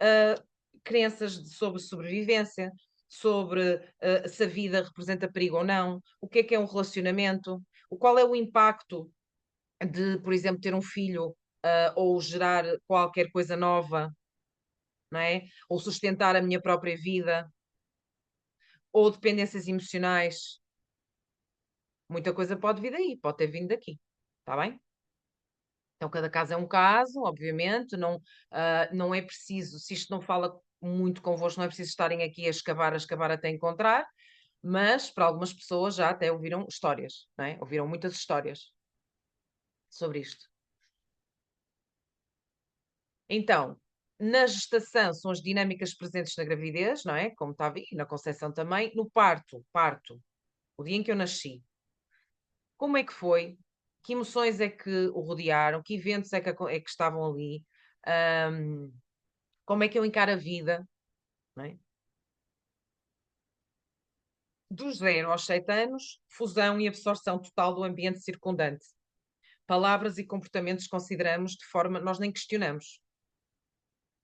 uh, crenças sobre sobrevivência, sobre se a vida representa perigo ou não, o que é um relacionamento, qual é o impacto de, por exemplo, ter um filho ou gerar qualquer coisa nova, não é? Ou sustentar a minha própria vida, ou dependências emocionais. Muita coisa pode vir daí, pode ter vindo daqui. Está bem? Então, cada caso é um caso, obviamente, não, não é preciso, se isto não fala muito convosco, não é preciso estarem aqui a escavar até encontrar, mas para algumas pessoas já até ouviram histórias, não é? Ouviram muitas histórias sobre isto. Então, na gestação são as dinâmicas presentes na gravidez, não é? Como estava aí, na concepção também, no parto, o dia em que eu nasci. Como é que foi? Que emoções é que o rodearam? Que eventos é que estavam ali? Ahm, como é que eu encaro a vida? Não é? Dos 0 aos 7 anos, fusão e absorção total do ambiente circundante. Palavras e comportamentos consideramos de forma, nós nem questionamos.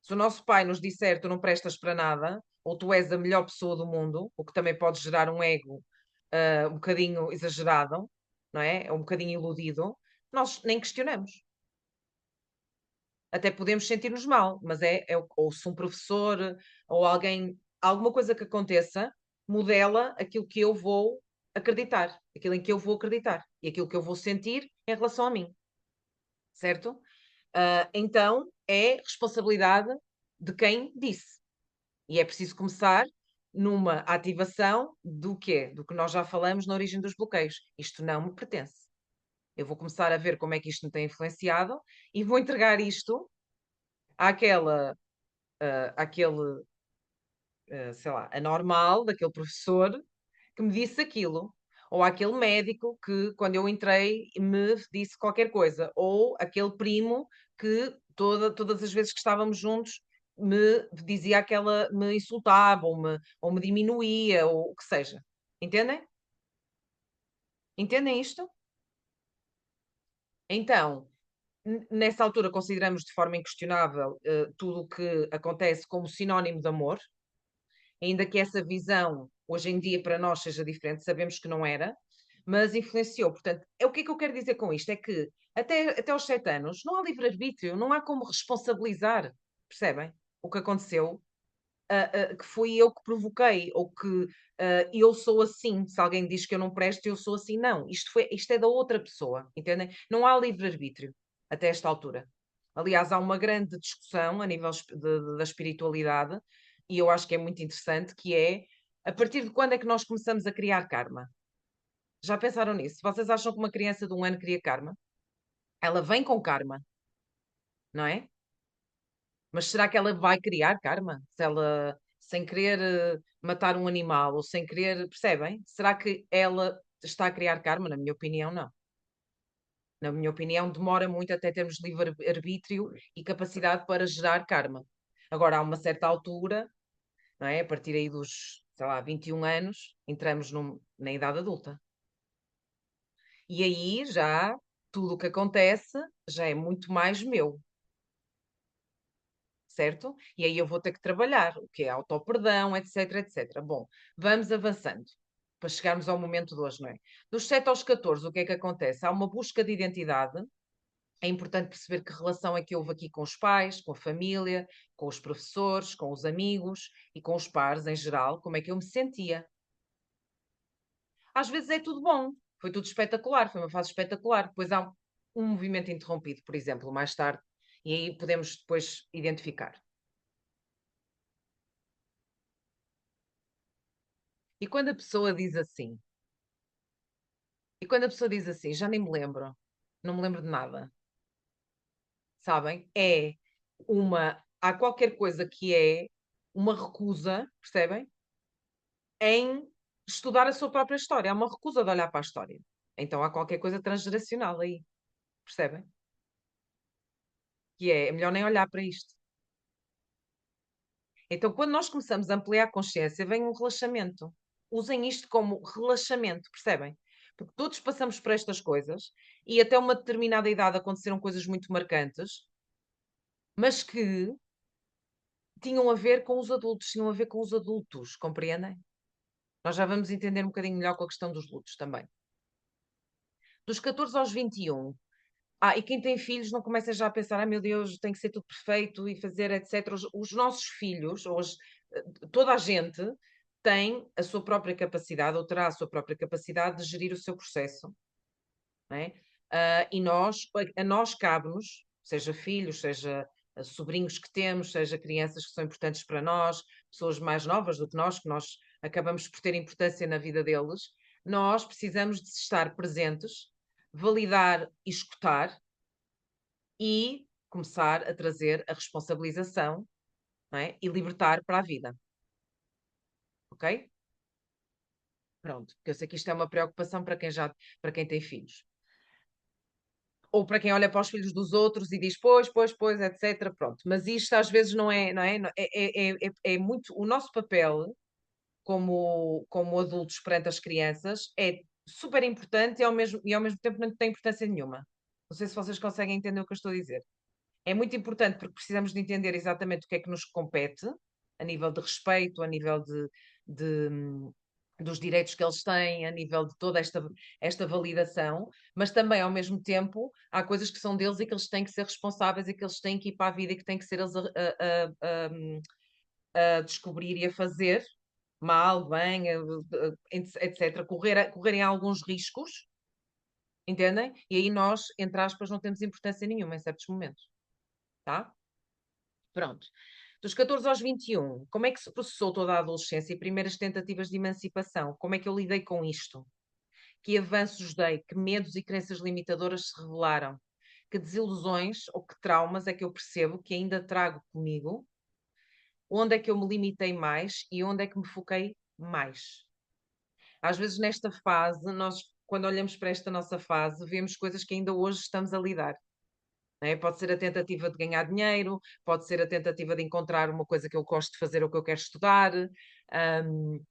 Se o nosso pai nos disser tu não prestas para nada, ou tu és a melhor pessoa do mundo, o que também pode gerar um ego um bocadinho exagerado, não é? É um bocadinho iludido, nós nem questionamos. Até podemos sentir-nos mal, mas ou se um professor ou alguém, alguma coisa que aconteça, modela aquilo que eu vou acreditar, aquilo em que eu vou acreditar e aquilo que eu vou sentir em relação a mim, certo? Então é responsabilidade de quem disse. E é preciso começar numa ativação do quê? Do que nós já falamos na origem dos bloqueios. Isto não me pertence. Eu vou começar a ver como é que isto me tem influenciado e vou entregar isto àquela, àquele, sei lá, anormal daquele professor que me disse aquilo. Ou àquele médico que, quando eu entrei, me disse qualquer coisa. Ou aquele primo que todas as vezes que estávamos juntos me dizia aquela, me insultava ou me diminuía, ou o que seja. Entendem? Entendem isto? Então, nessa altura consideramos de forma inquestionável tudo o que acontece como sinónimo de amor, ainda que essa visão hoje em dia para nós seja diferente, sabemos que não era, mas influenciou. Portanto, o que é que eu quero dizer com isto? É que até aos 7 anos não há livre-arbítrio, não há como responsabilizar, percebem? O que aconteceu, que fui eu que provoquei, ou que eu sou assim. Se alguém diz que eu não presto, eu sou assim. Não, isto é da outra pessoa, entendem? Não há livre-arbítrio até esta altura. Aliás, há uma grande discussão a nível da espiritualidade, e eu acho que é muito interessante, que é a partir de quando é que nós começamos a criar karma? Já pensaram nisso? Vocês acham que uma criança de 1 ano cria karma? Ela vem com karma, não é? Mas será que ela vai criar karma? Se ela, sem querer matar um animal ou sem querer, percebem? Será que ela está a criar karma? Na minha opinião, não. Na minha opinião, demora muito até termos livre-arbítrio e capacidade para gerar karma. Agora, há uma certa altura, não é? A partir aí dos, sei lá, 21 anos, entramos na idade adulta. E aí já tudo o que acontece já é muito mais meu, certo? E aí eu vou ter que trabalhar, o que é autoperdão, etc, etc. Bom, vamos avançando para chegarmos ao momento de hoje, não é? Dos 7 aos 14, o que é que acontece? Há uma busca de identidade. É importante perceber que relação é que houve aqui com os pais, com a família, com os professores, com os amigos e com os pares em geral, como é que eu me sentia. Às vezes é tudo bom, foi tudo espetacular, foi uma fase espetacular. Depois há um movimento interrompido, por exemplo, mais tarde, e aí podemos depois identificar. E quando a pessoa diz assim, já nem me lembro, não me lembro de nada, sabem? Há qualquer coisa que é uma recusa, percebem? Em estudar a sua própria história, há uma recusa de olhar para a história. Então há qualquer coisa transgeracional aí, percebem? Que é melhor nem olhar para isto. Então, quando nós começamos a ampliar a consciência, vem um relaxamento. Usem isto como relaxamento, percebem? Porque todos passamos por estas coisas e até uma determinada idade aconteceram coisas muito marcantes, mas que tinham a ver com os adultos, tinham a ver com os adultos, compreendem? Nós já vamos entender um bocadinho melhor com a questão dos lutos também. Dos 14 aos 21. E quem tem filhos não começa já a pensar, meu Deus, tem que ser tudo perfeito e fazer, etc. Os nossos filhos, hoje, toda a gente tem a sua própria capacidade, ou terá a sua própria capacidade de gerir o seu processo, não é? E a nós cabe-nos, seja filhos, seja sobrinhos que temos, seja crianças que são importantes para nós, pessoas mais novas do que nós acabamos por ter importância na vida deles, nós precisamos de estar presentes, validar e escutar e começar a trazer a responsabilização, não é? E libertar para a vida, ok? Pronto, porque eu sei que isto é uma preocupação para quem tem filhos. Ou para quem olha para os filhos dos outros e diz, pois, pois, pois, etc. Pronto, mas isto às vezes não é, não é? É muito. O nosso papel como adultos perante as crianças é super importante e ao mesmo tempo não tem importância nenhuma. Não sei se vocês conseguem entender o que eu estou a dizer. É muito importante porque precisamos de entender exatamente o que é que nos compete, a nível de respeito, a nível de dos direitos que eles têm, a nível de toda esta validação, mas também, ao mesmo tempo, há coisas que são deles e que eles têm que ser responsáveis e que eles têm que ir para a vida e que têm que ser eles a descobrir e a fazer, mal, bem, etc., correrem alguns riscos, entendem? E aí nós, entre aspas, não temos importância nenhuma em certos momentos, tá? Pronto. Dos 14 aos 21, como é que se processou toda a adolescência e primeiras tentativas de emancipação? Como é que eu lidei com isto? Que avanços dei? Que medos e crenças limitadoras se revelaram? Que desilusões ou que traumas é que eu percebo que ainda trago comigo? Onde é que eu me limitei mais e onde é que me foquei mais? Às vezes, nesta fase, nós, quando olhamos para esta nossa fase, vemos coisas que ainda hoje estamos a lidar. Né? Pode ser a tentativa de ganhar dinheiro, pode ser a tentativa de encontrar uma coisa que eu gosto de fazer ou que eu quero estudar, um,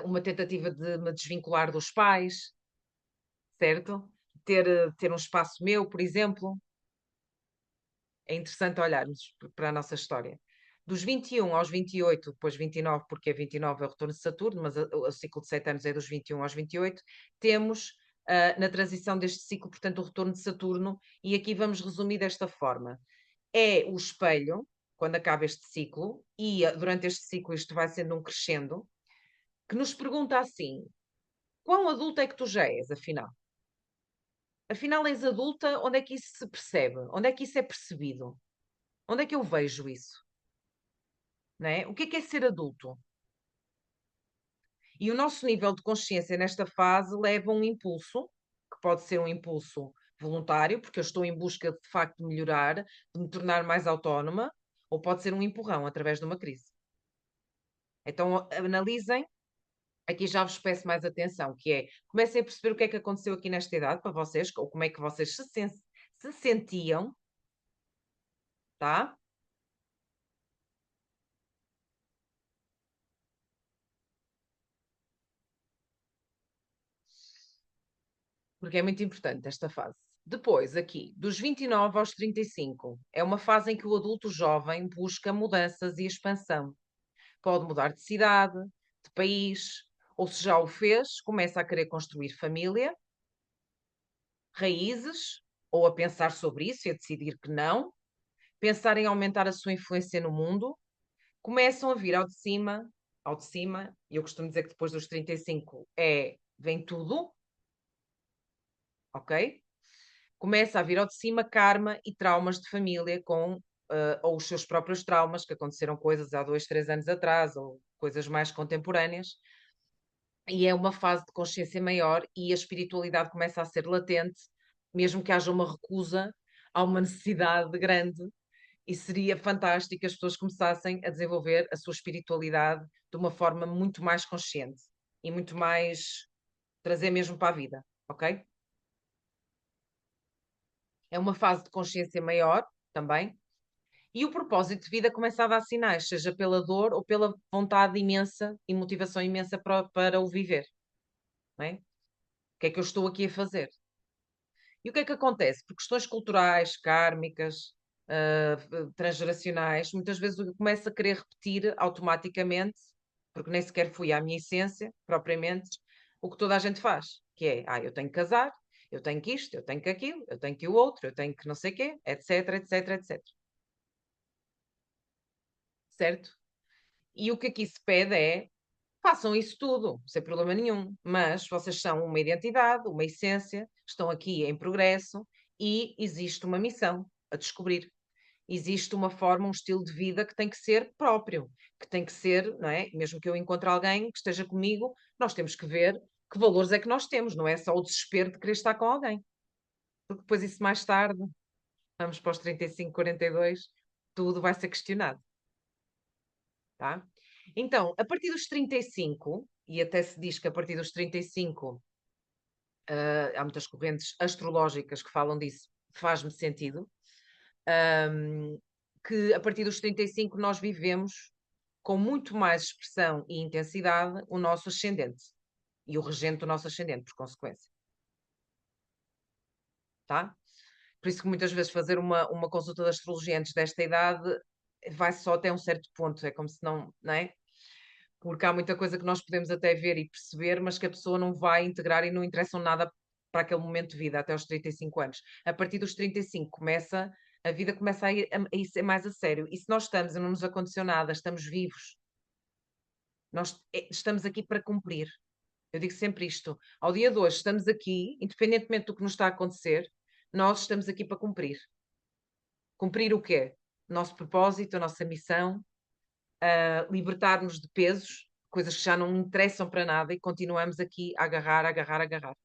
uma tentativa de me desvincular dos pais, certo? Ter um espaço meu, por exemplo. É interessante olharmos para a nossa história. Dos 21 aos 28, depois 29, porque 29 é o retorno de Saturno, mas o ciclo de 7 anos é dos 21 aos 28, temos na transição deste ciclo, portanto, o retorno de Saturno, e aqui vamos resumir desta forma. É o espelho, quando acaba este ciclo, e durante este ciclo isto vai sendo um crescendo, que nos pergunta assim: quão adulto é que tu já és, afinal? Afinal, és adulta, onde é que isso se percebe? Onde é que isso é percebido? Onde é que eu vejo isso? Não é? O que é ser adulto? E o nosso nível de consciência nesta fase leva um impulso, que pode ser um impulso voluntário, porque eu estou em busca de facto de melhorar, de me tornar mais autónoma, ou pode ser um empurrão através de uma crise. Então analisem, aqui já vos peço mais atenção, que é, comecem a perceber o que é que aconteceu aqui nesta idade para vocês, ou como é que vocês se sentiam, tá? Porque é muito importante esta fase. Depois, aqui, dos 29 aos 35, é uma fase em que o adulto jovem busca mudanças e expansão. Pode mudar de cidade, de país, ou se já o fez, começa a querer construir família, raízes, ou a pensar sobre isso e a decidir que não, pensar em aumentar a sua influência no mundo, começam a vir ao de cima, e eu costumo dizer que depois dos 35 vem tudo, ok? Começa a vir ao de cima karma e traumas de família ou os seus próprios traumas, que aconteceram coisas há 2, 3 anos atrás, ou coisas mais contemporâneas, e é uma fase de consciência maior e a espiritualidade começa a ser latente, mesmo que haja uma recusa, há uma necessidade grande, e seria fantástico que as pessoas começassem a desenvolver a sua espiritualidade de uma forma muito mais consciente e muito mais trazer mesmo para a vida, ok? É uma fase de consciência maior também. E o propósito de vida começa a dar sinais, seja pela dor ou pela vontade imensa e motivação imensa para o viver. Não é? O que é que eu estou aqui a fazer? E o que é que acontece? Por questões culturais, kármicas, transgeracionais, muitas vezes eu começo a querer repetir automaticamente, porque nem sequer fui à minha essência, propriamente, o que toda a gente faz, que é, eu tenho que casar, eu tenho que isto, eu tenho que aquilo, eu tenho que o outro, eu tenho que não sei quê, etc, etc, etc. Certo? E o que aqui se pede é, façam isso tudo, sem problema nenhum, mas vocês são uma identidade, uma essência, estão aqui em progresso e existe uma missão a descobrir. Existe uma forma, um estilo de vida que tem que ser próprio, que tem que ser, não é? Mesmo que eu encontre alguém que esteja comigo, nós temos que ver que valores é que nós temos, não é só o desespero de querer estar com alguém. Porque depois isso mais tarde, vamos para os 35, 42, tudo vai ser questionado, tá? Então, a partir dos 35, e até se diz que a partir dos 35, há muitas correntes astrológicas que falam disso, faz-me sentido, que a partir dos 35 nós vivemos com muito mais expressão e intensidade o nosso ascendente e o regente do nosso ascendente, por consequência, tá? Por isso que muitas vezes fazer uma consulta de astrologia antes desta idade vai só até um certo ponto, é como se não, não é? porque há muita coisa que nós podemos até ver e perceber, mas que a pessoa não vai integrar e não interessam nada para aquele momento de vida, até aos 35 anos. A partir dos 35 a vida começa a ir ser mais a sério. E se nós estamos e não nos aconteceu nada, estamos vivos, nós estamos aqui para cumprir. Eu digo sempre isto. Ao dia de hoje, estamos aqui, independentemente do que nos está a acontecer, nós estamos aqui para cumprir. Cumprir o quê? O nosso propósito, a nossa missão, libertar-nos de pesos, coisas que já não interessam para nada e continuamos aqui a agarrar, a agarrar, a agarrar.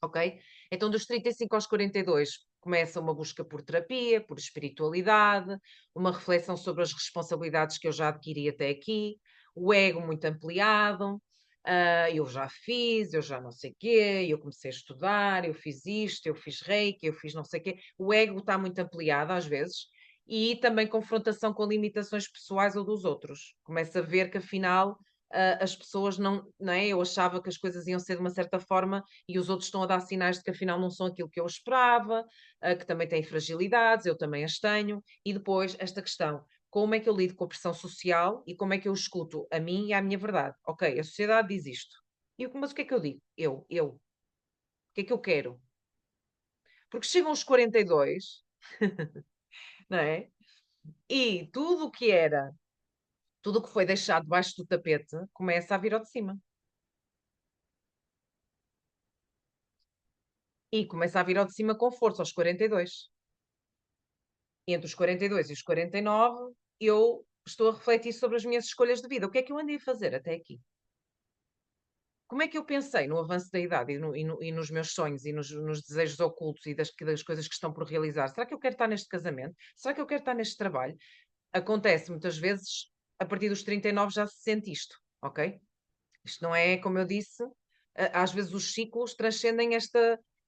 Ok? Então, dos 35 aos 42, começa uma busca por terapia, por espiritualidade, uma reflexão sobre as responsabilidades que eu já adquiri até aqui, o ego muito ampliado. Eu já fiz, eu já não sei quê, eu comecei a estudar, eu fiz isto, eu fiz reiki, eu fiz não sei quê. O ego está muito ampliado às vezes e também confrontação com limitações pessoais ou dos outros. Começa a ver que afinal as pessoas não é? Eu achava que as coisas iam ser de uma certa forma e os outros estão a dar sinais de que afinal não são aquilo que eu esperava, que também têm fragilidades, eu também as tenho. E depois esta questão, como é que eu lido com a pressão social e como é que eu escuto a mim e à minha verdade? Ok, a sociedade diz isto. Mas o que é que eu digo? O que é que eu quero? Porque chegam os 42, não é? E tudo o que era, tudo o que foi deixado debaixo do tapete, começa a vir ao de cima. E começa a vir ao de cima com força, aos 42. Entre os 42 e os 49, eu estou a refletir sobre as minhas escolhas de vida. O que é que eu andei a fazer até aqui? Como é que eu pensei no avanço da idade e nos meus sonhos e nos desejos ocultos e das coisas que estão por realizar? Será que eu quero estar neste casamento? Será que eu quero estar neste trabalho? Acontece muitas vezes, a partir dos 39 já se sente isto, ok? Isto não é, como eu disse, às vezes os ciclos transcendem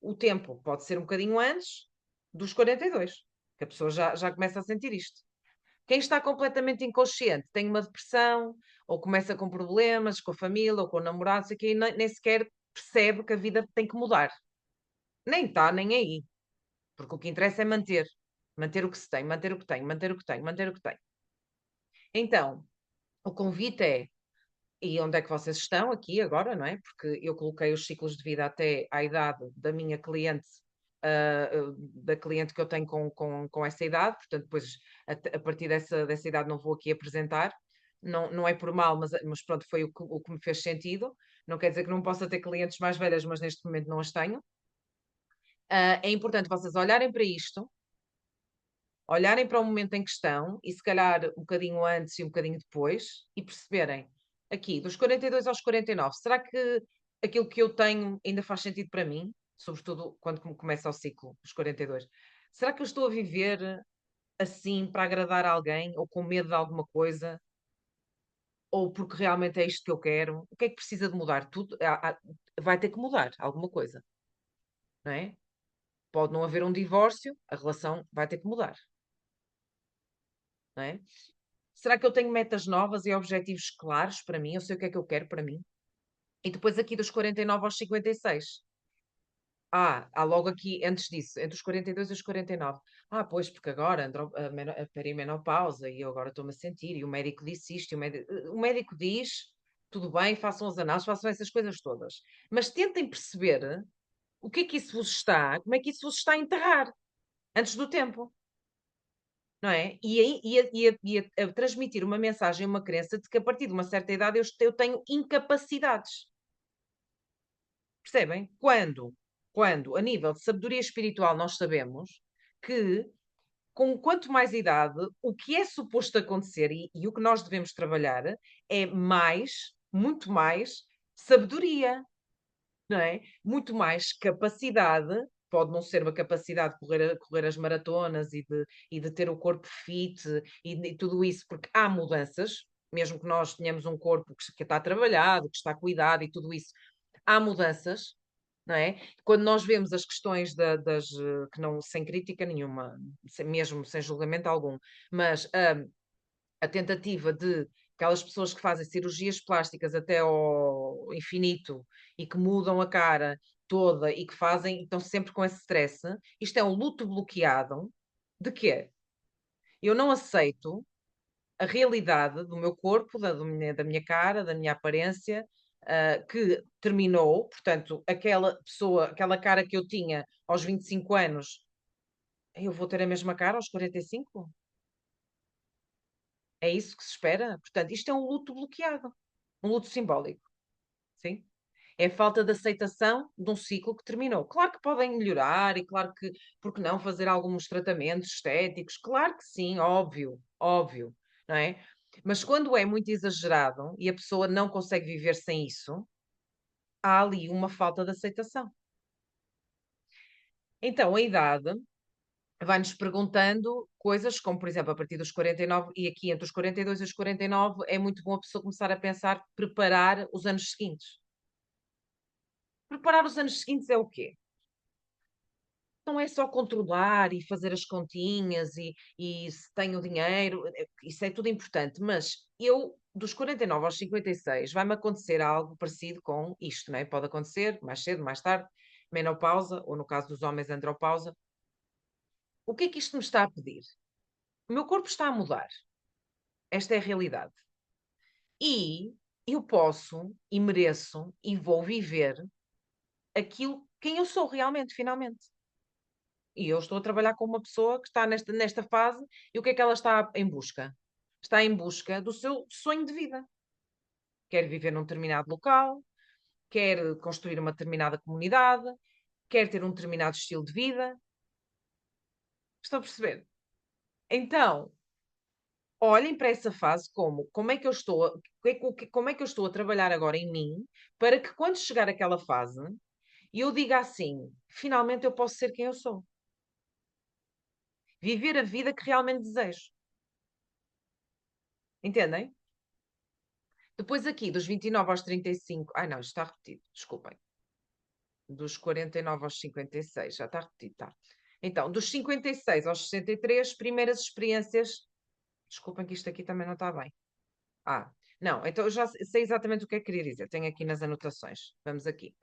o tempo. Pode ser um bocadinho antes dos 42, que a pessoa já começa a sentir isto. Quem está completamente inconsciente tem uma depressão, ou começa com problemas com a família, ou com o namorado, sei quê, e nem sequer percebe que a vida tem que mudar. Nem está, nem aí. Porque o que interessa é manter. Manter o que se tem, manter o que tem, manter o que tem, manter o que tem. Então, o convite é, e onde é que vocês estão aqui agora, não é? Porque eu coloquei os ciclos de vida até à idade da minha cliente, da cliente que eu tenho com essa idade, portanto, depois a partir dessa idade não vou aqui apresentar, não é por mal, mas pronto, foi o que me fez sentido. Não quer dizer que não possa ter clientes mais velhas, mas neste momento não as tenho. É importante vocês olharem para isto, olharem para o momento em que estão e se calhar um bocadinho antes e um bocadinho depois e perceberem aqui, dos 42 aos 49, será que aquilo que eu tenho ainda faz sentido para mim? Sobretudo quando começa o ciclo, dos 42. Será que eu estou a viver assim para agradar alguém ou com medo de alguma coisa? Ou porque realmente é isto que eu quero? O que é que precisa de mudar? Tudo vai ter que mudar alguma coisa, não é? Pode não haver um divórcio, a relação vai ter que mudar, não é? Será que eu tenho metas novas e objetivos claros para mim? Eu sei o que é que eu quero para mim. E depois aqui dos 49 aos 56. Há logo aqui, antes disso, entre os 42 e os 49. Pois, porque agora a perimenopausa e eu agora estou-me a sentir, e o médico disse isto, o médico diz, tudo bem, façam as análises, façam essas coisas todas. Mas tentem perceber o que é que isso vos está, como é que isso vos está a enterrar antes do tempo. Não é? A transmitir uma mensagem, uma crença de que a partir de uma certa idade eu tenho incapacidades. Percebem? Quando, a nível de sabedoria espiritual, nós sabemos que, com quanto mais idade, o que é suposto acontecer e o que nós devemos trabalhar é mais, muito mais, sabedoria, não é? Muito mais capacidade. Pode não ser uma capacidade de correr as maratonas e de ter o corpo fit e tudo isso, porque há mudanças, mesmo que nós tenhamos um corpo que está trabalhado, que está cuidado e tudo isso, há mudanças, não é? Quando nós vemos as questões que não, sem crítica nenhuma, mesmo sem julgamento algum, mas a tentativa de aquelas pessoas que fazem cirurgias plásticas até ao infinito e que mudam a cara toda e que fazem, estão sempre com esse stress, isto é um luto bloqueado de quê? Eu não aceito a realidade do meu corpo, da minha cara, da minha aparência, que terminou, portanto, aquela pessoa, aquela cara que eu tinha aos 25 anos, eu vou ter a mesma cara aos 45? É isso que se espera? Portanto, isto é um luto bloqueado, um luto simbólico, sim? É a falta de aceitação de um ciclo que terminou. Claro que podem melhorar e claro que, porque não fazer alguns tratamentos estéticos? Claro que sim, óbvio, óbvio, não é? Mas quando é muito exagerado e a pessoa não consegue viver sem isso, há ali uma falta de aceitação. Então, a idade vai-nos perguntando coisas como, por exemplo, a partir dos 49, e aqui entre os 42 e os 49, é muito bom a pessoa começar a pensar, preparar os anos seguintes. Preparar os anos seguintes é o quê? Não é só controlar e fazer as continhas e se tenho dinheiro, isso é tudo importante, mas eu, dos 49 aos 56, vai-me acontecer algo parecido com isto, não é? Pode acontecer mais cedo, mais tarde, menopausa, ou no caso dos homens, andropausa. O que é que isto me está a pedir? O meu corpo está a mudar. Esta é a realidade. E eu posso e mereço e vou viver aquilo quem eu sou realmente, finalmente. E eu estou a trabalhar com uma pessoa que está nesta fase e o que é que ela está em busca? Está em busca do seu sonho de vida. Quer viver num determinado local, quer construir uma determinada comunidade, quer ter um determinado estilo de vida. Estão a perceber? Então, olhem para essa fase como é que eu estou, como é que eu estou a trabalhar agora em mim para que quando chegar aquela fase eu diga assim, finalmente eu posso ser quem eu sou. Viver a vida que realmente desejo. Entendem? Depois aqui, dos 29 aos 35. Ai, não, isto está repetido, desculpem. Dos 49 aos 56, já está repetido, tá. Então, dos 56 aos 63, primeiras experiências. Desculpem que isto aqui também não está bem. Ah, não, então eu já sei exatamente o que é que queria dizer. Tenho aqui nas anotações. Vamos aqui.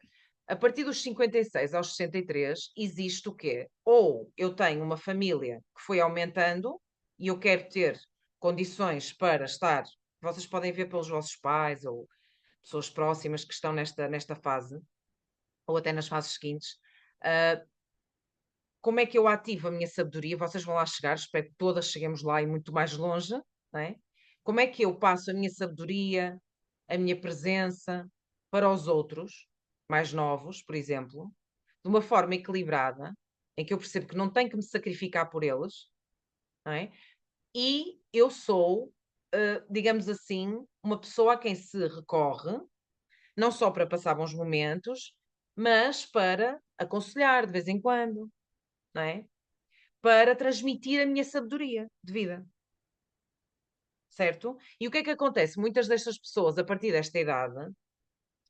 A partir dos 56 aos 63, existe o quê? Ou eu tenho uma família que foi aumentando e eu quero ter condições para estar. Vocês podem ver pelos vossos pais ou pessoas próximas que estão nesta fase, ou até nas fases seguintes. Como é que eu ativo a minha sabedoria? Vocês vão lá chegar, espero que todas cheguemos lá e muito mais longe, não é? Como é que eu passo a minha sabedoria, a minha presença para os outros, mais novos, por exemplo, de uma forma equilibrada, em que eu percebo que não tenho que me sacrificar por eles, não é? E eu sou, digamos assim, uma pessoa a quem se recorre não só para passar bons momentos, mas para aconselhar de vez em quando, não é? Para transmitir a minha sabedoria de vida, certo? E o que é que acontece? Muitas destas pessoas, a partir desta idade,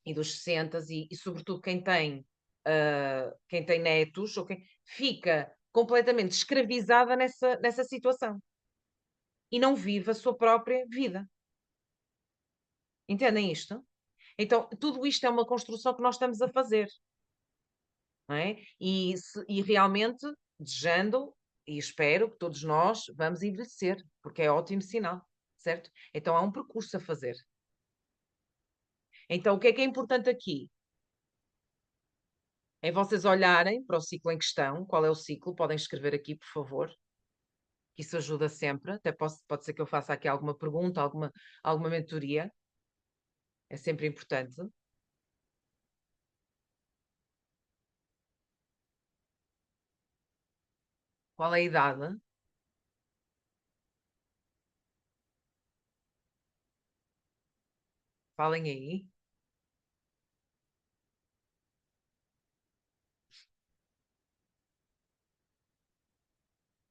e dos 60, e sobretudo quem tem netos, ou fica completamente escravizada nessa situação e não vive a sua própria vida. Entendem isto? Então, tudo isto é uma construção que nós estamos a fazer. Não é? E realmente, desejando e espero que todos nós vamos envelhecer, porque é ótimo sinal, certo? Então há um percurso a fazer. Então o que é importante aqui? É vocês olharem para o ciclo em questão, qual é o ciclo, podem escrever aqui, por favor, que isso ajuda sempre. Até pode ser que eu faça aqui alguma pergunta, alguma mentoria, é sempre importante. Qual é a idade? Falem aí.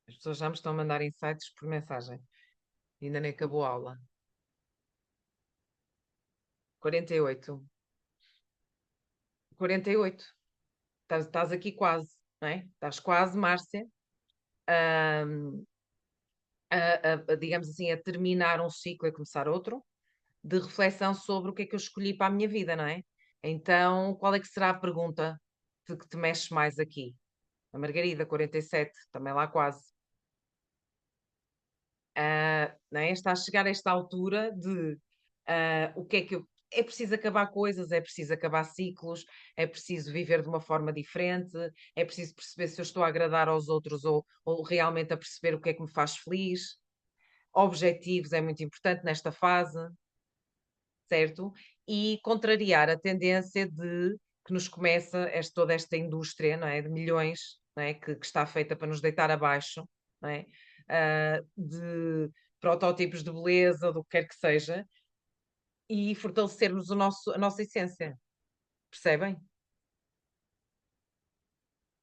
As pessoas já me estão a mandar insights por mensagem. Ainda nem acabou a aula. 48. 48. Estás aqui quase, não é? Estás quase, Márcia, ahm, digamos assim, a terminar um ciclo e a começar outro, de reflexão sobre o que é que eu escolhi para a minha vida, não é? Então, qual é que será a pergunta que te mexe mais aqui? A Margarida, 47, também lá quase. Não é? Está a chegar a esta altura de o que é que eu. É preciso acabar coisas, é preciso acabar ciclos, é preciso viver de uma forma diferente, é preciso perceber se eu estou a agradar aos outros ou realmente a perceber o que é que me faz feliz. Objetivos é muito importante nesta fase, certo? E contrariar a tendência de que nos começa toda esta indústria, não é? De milhões, não é? Que está feita para nos deitar abaixo, não é? De protótipos de beleza, ou do que quer que seja, e fortalecermos a nossa essência, percebem?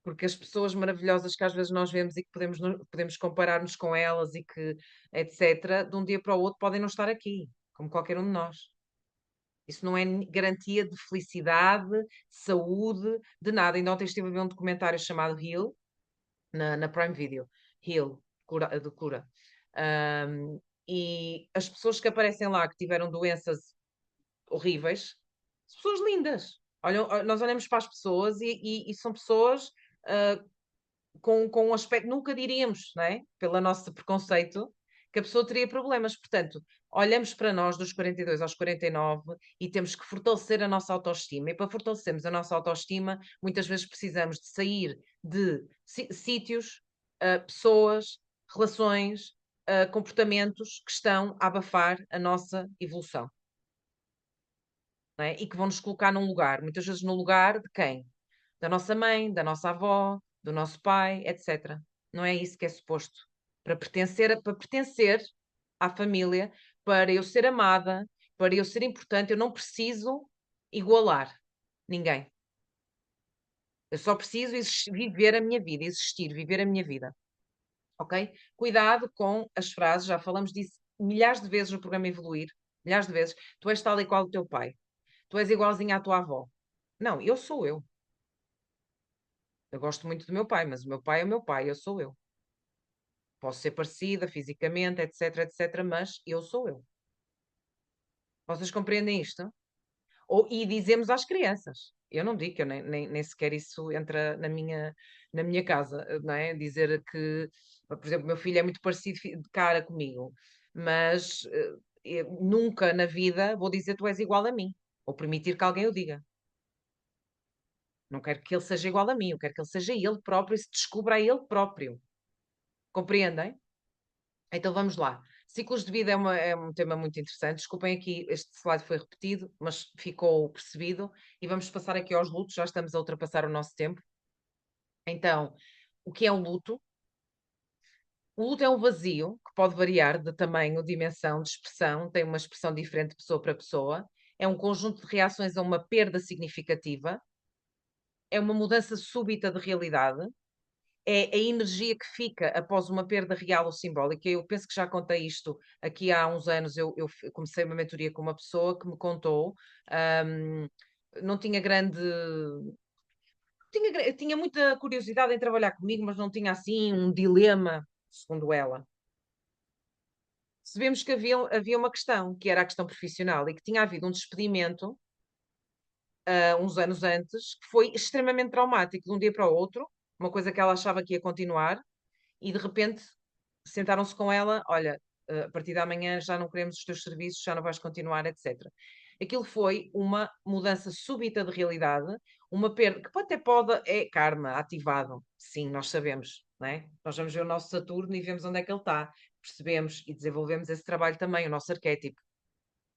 Porque as pessoas maravilhosas que às vezes nós vemos e que podemos comparar-nos com elas e que, etc., de um dia para o outro podem não estar aqui, como qualquer um de nós. Isso não é garantia de felicidade, saúde, de nada. Ainda ontem estive a ver um documentário chamado Heal, na Prime Video. Heal, de cura. E as pessoas que aparecem lá que tiveram doenças horríveis, são pessoas lindas. Nós olhamos para as pessoas e são pessoas com um aspecto, nunca diríamos, não é? Pelo nosso preconceito, que a pessoa teria problemas. Portanto, olhamos para nós dos 42 aos 49 e temos que fortalecer a nossa autoestima. E para fortalecermos a nossa autoestima, muitas vezes precisamos de sair de sítios, pessoas, relações, comportamentos que estão a abafar a nossa evolução. Não é? E que vão nos colocar num lugar, muitas vezes no lugar de quem? Da nossa mãe, da nossa avó, do nosso pai, etc. Não é isso que é suposto. Para pertencer à família, para eu ser amada, para eu ser importante, eu não preciso igualar ninguém. Eu só preciso viver a minha vida, existir, viver a minha vida. Ok? Cuidado com as frases, já falamos disso milhares de vezes no programa Evoluir, milhares de vezes. Tu és tal e qual o teu pai. Tu és igualzinha à tua avó. Não, eu sou eu. Eu gosto muito do meu pai, mas o meu pai é o meu pai, eu sou eu. Posso ser parecida fisicamente, etc, etc, mas eu sou eu. Vocês compreendem isto? E dizemos às crianças. Eu não digo, eu nem sequer isso entra na minha casa, não é? Dizer que, por exemplo, meu filho é muito parecido de cara comigo, mas eu nunca na vida vou dizer tu és igual a mim, ou permitir que alguém o diga. Não quero que ele seja igual a mim, eu quero que ele seja ele próprio e se descubra a ele próprio. Compreendem? Então vamos lá. Ciclos de vida é um tema muito interessante. Desculpem aqui, este slide foi repetido, mas ficou percebido. E vamos passar aqui aos lutos, já estamos a ultrapassar o nosso tempo. Então, o que é um luto? O luto é um vazio que pode variar de tamanho, dimensão, de expressão, tem uma expressão diferente de pessoa para pessoa. É um conjunto de reações a uma perda significativa, é uma mudança súbita de realidade, é a energia que fica após uma perda real ou simbólica. Eu penso que já contei isto aqui há uns anos. Eu comecei uma mentoria com uma pessoa que me contou, hum, não tinha grande. Tinha muita curiosidade em trabalhar comigo, mas não tinha assim um dilema, segundo ela. Sabemos que havia uma questão, que era a questão profissional, e que tinha havido um despedimento, uns anos antes, que foi extremamente traumático, de um dia para o outro, uma coisa que ela achava que ia continuar, e de repente sentaram-se com ela: olha, a partir da manhã já não queremos os teus serviços, já não vais continuar, etc. Aquilo foi uma mudança súbita de realidade, uma perda, que até é karma ativado, sim, nós sabemos, não é? Nós vamos ver o nosso Saturno e vemos onde é que ele está, percebemos e desenvolvemos esse trabalho também, o nosso arquétipo.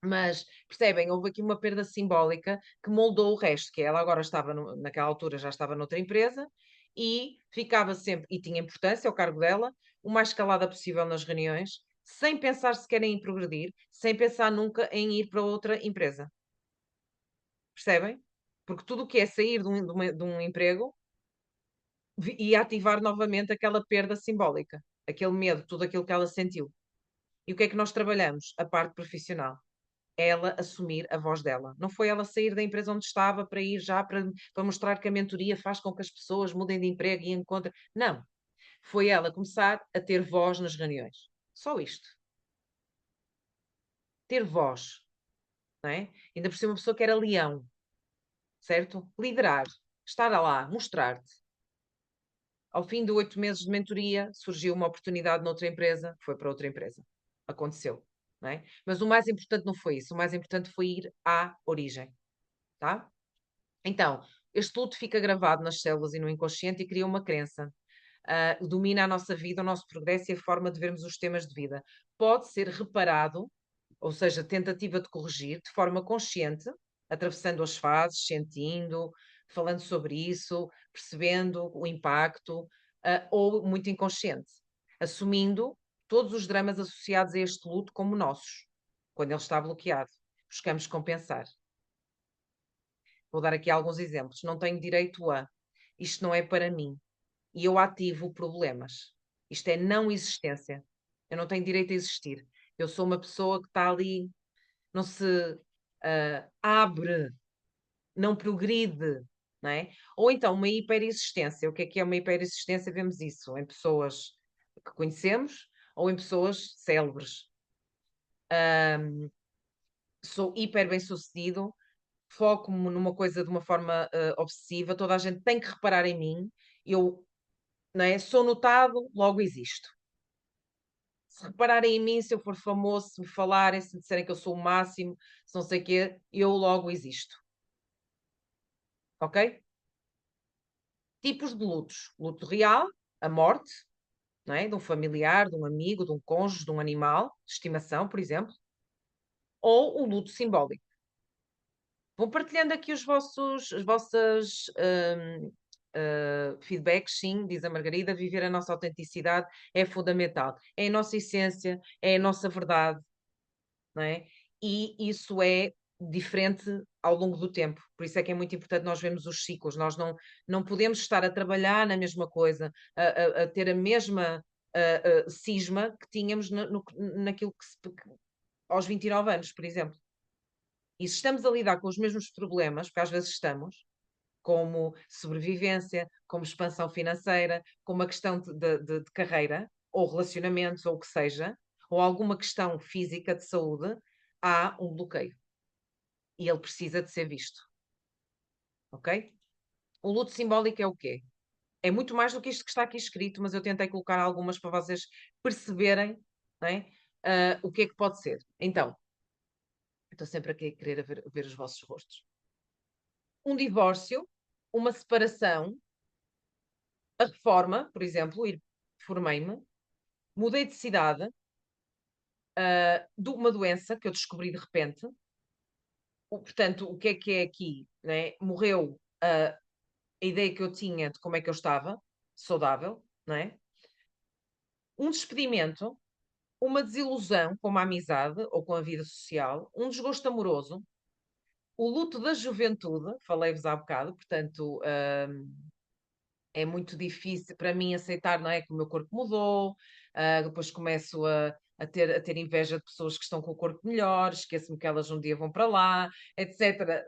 Mas, percebem, houve aqui uma perda simbólica que moldou o resto, que ela agora estava, naquela altura já estava noutra empresa e ficava sempre, e tinha importância ao cargo dela, o mais calada possível nas reuniões, sem pensar sequer em progredir, sem pensar nunca em ir para outra empresa. Percebem? Porque tudo o que é sair de um emprego ia ativar novamente aquela perda simbólica, aquele medo, tudo aquilo que ela sentiu. E o que é que nós trabalhamos? A parte profissional, ela assumir a voz dela. Não foi ela sair da empresa onde estava para ir já para mostrar que a mentoria faz com que as pessoas mudem de emprego e encontrem. Não. Foi ela começar a ter voz nas reuniões. Só isto. Ter voz. Não é? Ainda por ser uma pessoa que era leão. Certo? Liderar. Estar lá. Mostrar-te. Ao fim de 8 meses de mentoria, surgiu uma oportunidade noutra empresa, foi para outra empresa. Aconteceu, não é? Mas o mais importante não foi isso, o mais importante foi ir à origem, tá? Então, este luto fica gravado nas células e no inconsciente e cria uma crença. Domina a nossa vida, o nosso progresso e a forma de vermos os temas de vida. Pode ser reparado, ou seja, tentativa de corrigir de forma consciente, atravessando as fases, sentindo, falando sobre isso, percebendo o impacto, ou muito inconsciente, assumindo todos os dramas associados a este luto como nossos, quando ele está bloqueado. Buscamos compensar. Vou dar aqui alguns exemplos. Não tenho direito a. Isto não é para mim. E eu ativo problemas. Isto é não existência. Eu não tenho direito a existir. Eu sou uma pessoa que está ali, não se abre, não progride, não é? Ou então uma hiperexistência. O que é uma hiperexistência? Vemos isso em pessoas que conhecemos ou em pessoas célebres. Sou hiper bem-sucedido, foco-me numa coisa de uma forma obsessiva, toda a gente tem que reparar em mim, eu, não é? Sou notado, logo existo. Se repararem em mim, se eu for famoso, se me falarem, se me disserem que eu sou o máximo, se não sei o quê, eu logo existo. Ok? Tipos de lutos. Luto real, a morte, não é? De um familiar, de um amigo, de um cônjuge, de um animal, de estimação, por exemplo. Ou o luto simbólico. Vou partilhando aqui as vossas feedbacks, sim, diz a Margarida, viver a nossa autenticidade é fundamental. É a nossa essência, é a nossa verdade, não é? E isso é diferente ao longo do tempo. Por isso é que é muito importante nós vermos os ciclos. Nós não podemos estar a trabalhar na mesma coisa, a ter a mesma cisma que tínhamos naquilo aos 29 anos, por exemplo. E se estamos a lidar com os mesmos problemas, porque às vezes estamos, como sobrevivência, como expansão financeira, como uma questão de carreira, ou relacionamentos, ou o que seja, ou alguma questão física de saúde, há um bloqueio. E ele precisa de ser visto. Ok? O luto simbólico é o quê? É muito mais do que isto que está aqui escrito, mas eu tentei colocar algumas para vocês perceberem, não é? O que é que pode ser. Então, estou sempre aqui a querer ver os vossos rostos. Um divórcio, uma separação, a reforma, por exemplo, formei-me, mudei de cidade, de uma doença que eu descobri de repente. Portanto, o que é aqui? Né? Morreu a ideia que eu tinha de como é que eu estava, saudável, não é? Um despedimento, uma desilusão com uma amizade ou com a vida social, um desgosto amoroso, o luto da juventude, falei-vos há bocado, portanto, é muito difícil para mim aceitar, não é, que o meu corpo mudou, depois começo a ter inveja de pessoas que estão com o corpo melhor, esqueço-me que elas um dia vão para lá, etc.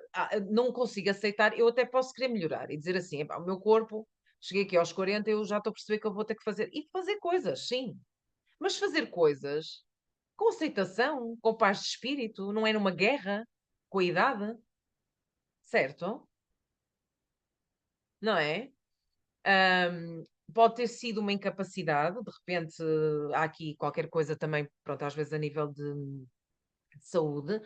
Não consigo aceitar, eu até posso querer melhorar e dizer assim, o meu corpo, cheguei aqui aos 40, eu já estou a perceber que eu vou ter que fazer, e fazer coisas, sim, mas fazer coisas com aceitação, com paz de espírito, não é numa guerra com a idade, certo? Não é? Pode ter sido uma incapacidade, de repente há aqui qualquer coisa também, pronto, às vezes a nível de saúde.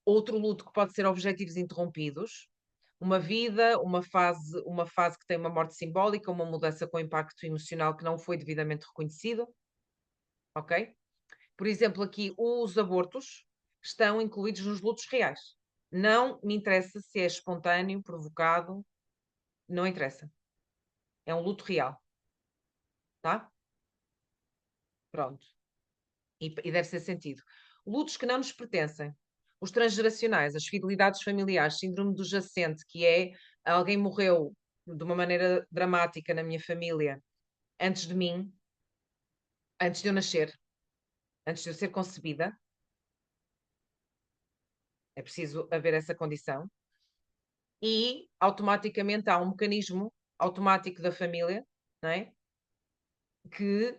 Outro luto que pode ser objetivos interrompidos, uma vida, uma fase que tem uma morte simbólica, uma mudança com impacto emocional que não foi devidamente reconhecido, ok? Por exemplo, aqui os abortos estão incluídos nos lutos reais. Não me interessa se é espontâneo, provocado, não interessa. É um luto real, tá? Pronto. E deve ser sentido. Lutos que não nos pertencem. Os transgeracionais, as fidelidades familiares, síndrome do jacente, que é alguém morreu de uma maneira dramática na minha família antes de mim, antes de eu nascer, antes de eu ser concebida. É preciso haver essa condição. E automaticamente há um mecanismo automático da família, não é? Que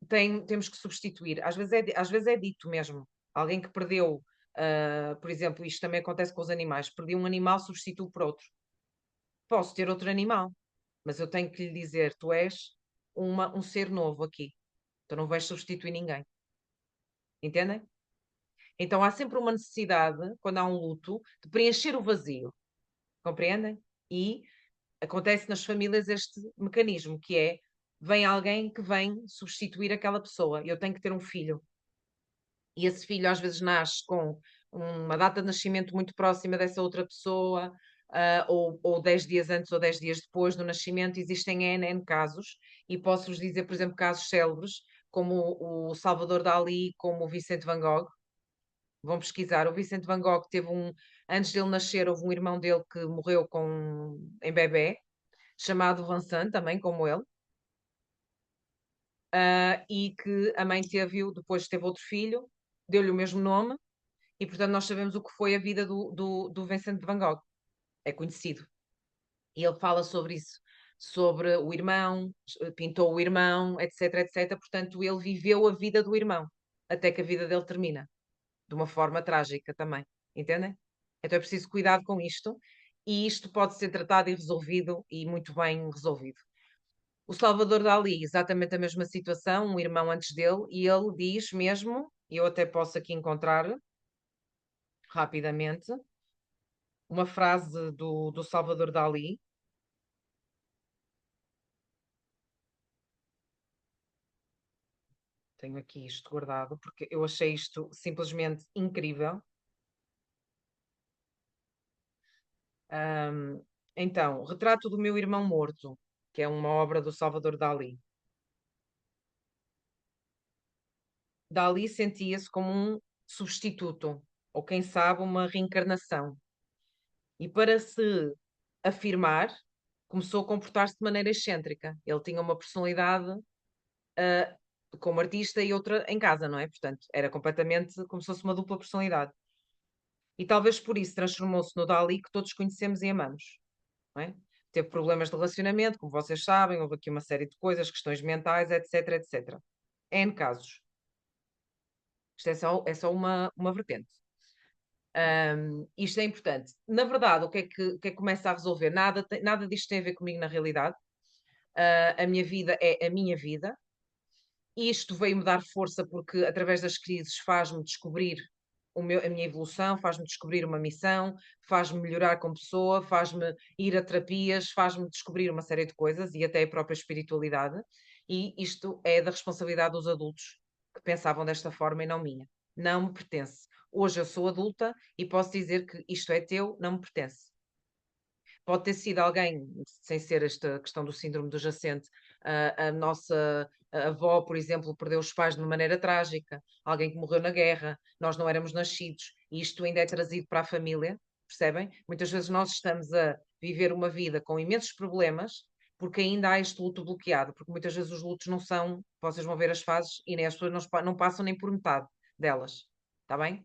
temos que substituir. Às vezes é dito mesmo. Alguém que perdeu, por exemplo, isto também acontece com os animais, perdi um animal, substituo por outro. Posso ter outro animal. mas eu tenho que lhe dizer: tu és um ser novo aqui, tu não vais substituir ninguém. Entendem? Então há sempre uma necessidade, quando há um luto, de preencher o vazio. Compreendem? E acontece nas famílias este mecanismo, que é, vem alguém que vem substituir aquela pessoa. Eu tenho que ter um filho. E esse filho às vezes nasce com uma data de nascimento muito próxima dessa outra pessoa, ou 10 dias antes ou 10 dias depois do nascimento. Existem N casos, e posso-vos dizer, por exemplo, casos célebres, como o Salvador Dalí, como o Vicente Van Gogh. Vão pesquisar. O Vicente Van Gogh teve antes dele nascer, houve um irmão dele que morreu em bebé, chamado Vincent, também como ele, e que a mãe depois teve outro filho, deu-lhe o mesmo nome, e portanto nós sabemos o que foi a vida do Vincent Van Gogh. É conhecido. E ele fala sobre isso, sobre o irmão, pintou o irmão, etc, etc. Portanto, ele viveu a vida do irmão, até que a vida dele termina, de uma forma trágica também. Entendem? Então é preciso cuidado com isto, e isto pode ser tratado e resolvido, e muito bem resolvido. O Salvador Dalí, exatamente a mesma situação, um irmão antes dele, e ele diz mesmo, e eu até posso aqui encontrar rapidamente, uma frase do Salvador Dalí. Tenho aqui isto guardado, porque eu achei isto simplesmente incrível. Ahm, então, Retrato do Meu Irmão Morto, que é uma obra do Salvador Dalí. Dalí sentia-se como um substituto, ou quem sabe, uma reencarnação. E para se afirmar, começou a comportar-se de maneira excêntrica. Ele tinha uma personalidade, como artista e outra em casa, não é? Portanto, era completamente como se fosse uma dupla personalidade. E talvez por isso transformou-se no Dalí que todos conhecemos e amamos, não é? Teve problemas de relacionamento, como vocês sabem, houve aqui uma série de coisas, questões mentais, etc, etc. N casos. Isto é só uma vertente. Isto é importante. Na verdade, o que é que começa a resolver? Nada disto tem a ver comigo na realidade. A minha vida é a minha vida. Isto veio-me dar força porque, através das crises, faz-me descobrir a minha evolução, faz-me descobrir uma missão, faz-me melhorar como pessoa, faz-me ir a terapias, faz-me descobrir uma série de coisas e até a própria espiritualidade. E isto é da responsabilidade dos adultos que pensavam desta forma e não minha. Não me pertence. Hoje eu sou adulta e posso dizer que isto é teu, não me pertence. Pode ter sido alguém, sem ser esta questão do síndrome do jacente, a nossa avó, por exemplo, perdeu os pais de uma maneira trágica, alguém que morreu na guerra, nós não éramos nascidos, e isto ainda é trazido para a família, percebem? Muitas vezes nós estamos a viver uma vida com imensos problemas, porque ainda há este luto bloqueado, porque muitas vezes os lutos não são, vocês vão ver as fases, e nem as pessoas não passam nem por metade delas, está bem?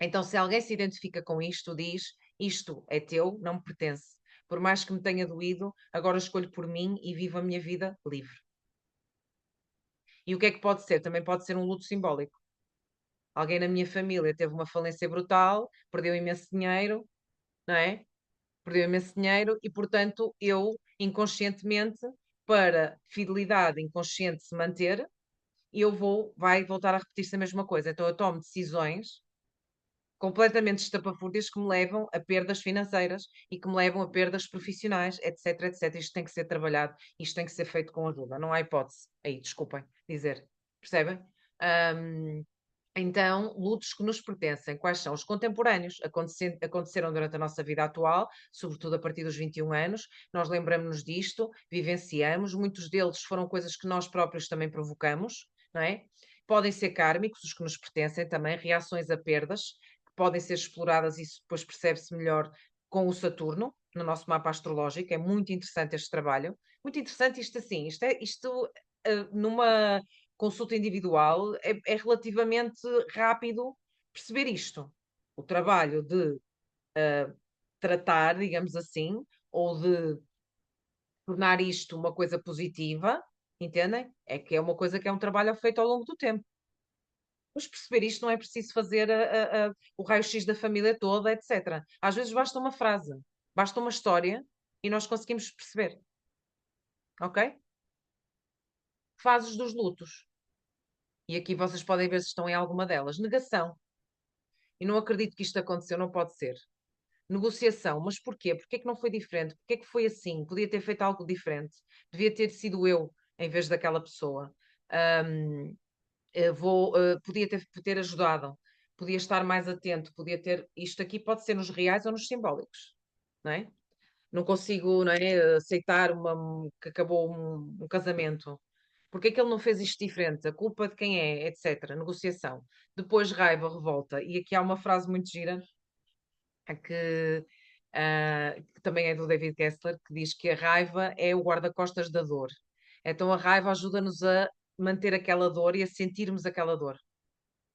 Então, se alguém se identifica com isto, diz: isto é teu, não me pertence. Por mais que me tenha doído, agora escolho por mim e vivo a minha vida livre. E o que é que pode ser? Também pode ser um luto simbólico. Alguém na minha família teve uma falência brutal, perdeu imenso dinheiro, não é? Perdeu imenso dinheiro e, portanto, eu, inconscientemente, para fidelidade inconsciente se manter, vai voltar a repetir-se a mesma coisa. Então, eu tomo decisões completamente estapafúrdias que me levam a perdas financeiras e que me levam a perdas profissionais, etc, etc. Isto tem que ser trabalhado, isto tem que ser feito com ajuda, não há hipótese. Aí, desculpem dizer, percebem? Ahm, então, lutos que nos pertencem, quais são? Os contemporâneos, aconteceram durante a nossa vida atual, sobretudo a partir dos 21 anos, nós lembramos-nos disto, vivenciamos, muitos deles foram coisas que nós próprios também provocamos, não é? Podem ser kármicos, os que nos pertencem também, reações a perdas, que podem ser exploradas, e isso depois percebe-se melhor com o Saturno, no nosso mapa astrológico, é muito interessante este trabalho, muito interessante isto assim, numa consulta individual, é relativamente rápido perceber isto. O trabalho de tratar, digamos assim, ou de tornar isto uma coisa positiva, entendem? É que é uma coisa que é um trabalho feito ao longo do tempo. Mas perceber isto não é preciso fazer o raio-x da família toda, etc. Às vezes basta uma frase, basta uma história e nós conseguimos perceber. ok? Fases dos lutos. E aqui vocês podem ver se estão em alguma delas. Negação. E não acredito que isto aconteceu, não pode ser. Negociação, mas porquê? Porquê é que não foi diferente? Porquê é que foi assim? Podia ter feito algo diferente. Devia ter sido eu em vez daquela pessoa. Ahm, podia ter ajudado, podia estar mais atento, podia ter. Isto aqui pode ser nos reais ou nos simbólicos, não é? Não consigo, não é, aceitar que acabou um casamento. Porque é que ele não fez isto diferente? A culpa de quem é, etc. Negociação. Depois raiva, revolta. E aqui há uma frase muito gira que também é do David Kessler, que diz que a raiva é o guarda-costas da dor. Então a raiva ajuda-nos a manter aquela dor e a sentirmos aquela dor.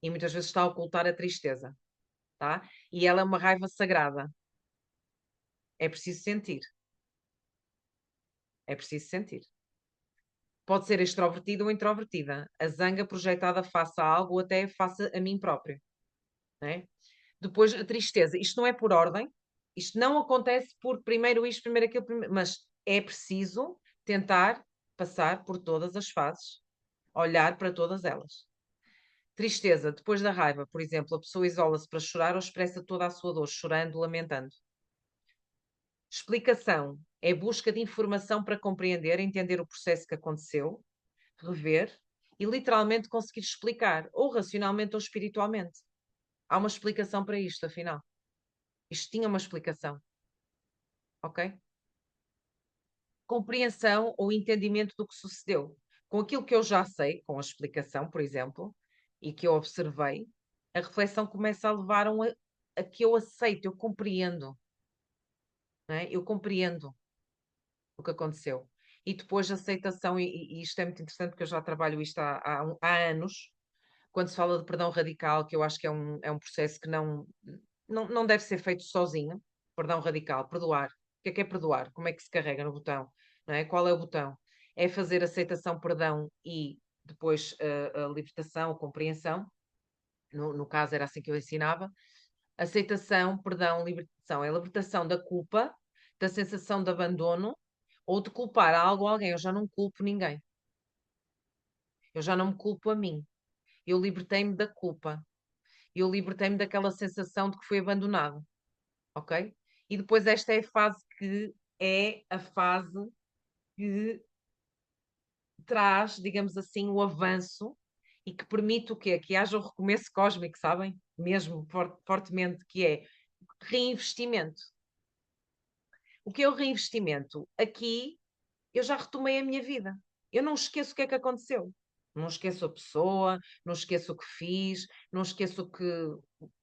E muitas vezes está a ocultar a tristeza, tá? E ela é uma raiva sagrada. É preciso sentir. É preciso sentir. Pode ser extrovertida ou introvertida. A zanga projetada face a algo ou até face a mim próprio, né? Depois a tristeza. Isto não é por ordem. Isto não acontece por primeiro isto, primeiro aquilo, mas é preciso tentar passar por todas as fases, olhar para todas elas. Tristeza, depois da raiva, por exemplo, a pessoa isola-se para chorar ou expressa toda a sua dor, chorando, lamentando. Explicação é busca de informação para compreender, entender o processo que aconteceu, rever e literalmente conseguir explicar, ou racionalmente ou espiritualmente. Há uma explicação para isto, afinal. Isto tinha uma explicação, ok? Compreensão ou entendimento do que sucedeu. Com aquilo que eu já sei, com a explicação, por exemplo, e que eu observei, a reflexão começa a levar a que eu aceito, eu compreendo, não é? Eu compreendo o que aconteceu. E depois a aceitação, e isto é muito interessante porque eu já trabalho isto há anos, quando se fala de perdão radical, que eu acho que é um processo que não deve ser feito sozinho. Perdão radical, perdoar. O que é perdoar? Como é que se carrega no botão? Não é? Qual é o botão? É fazer aceitação, perdão e depois a libertação, a compreensão. No caso era assim que eu ensinava. Aceitação, perdão, libertação. É a libertação da culpa, da sensação de abandono ou de culpar algo ou alguém. Eu já não culpo ninguém. Eu já não me culpo a mim. Eu libertei-me da culpa. Eu libertei-me daquela sensação de que fui abandonado, ok? E depois esta é a fase que é a fase que traz, digamos assim, o avanço e que permite o quê? Que haja o recomeço cósmico, sabem? Mesmo fortemente, que é reinvestimento. O que é o reinvestimento? Aqui eu já retomei a minha vida. Eu não esqueço o que é que aconteceu. Não esqueço a pessoa, não esqueço o que fiz, não esqueço o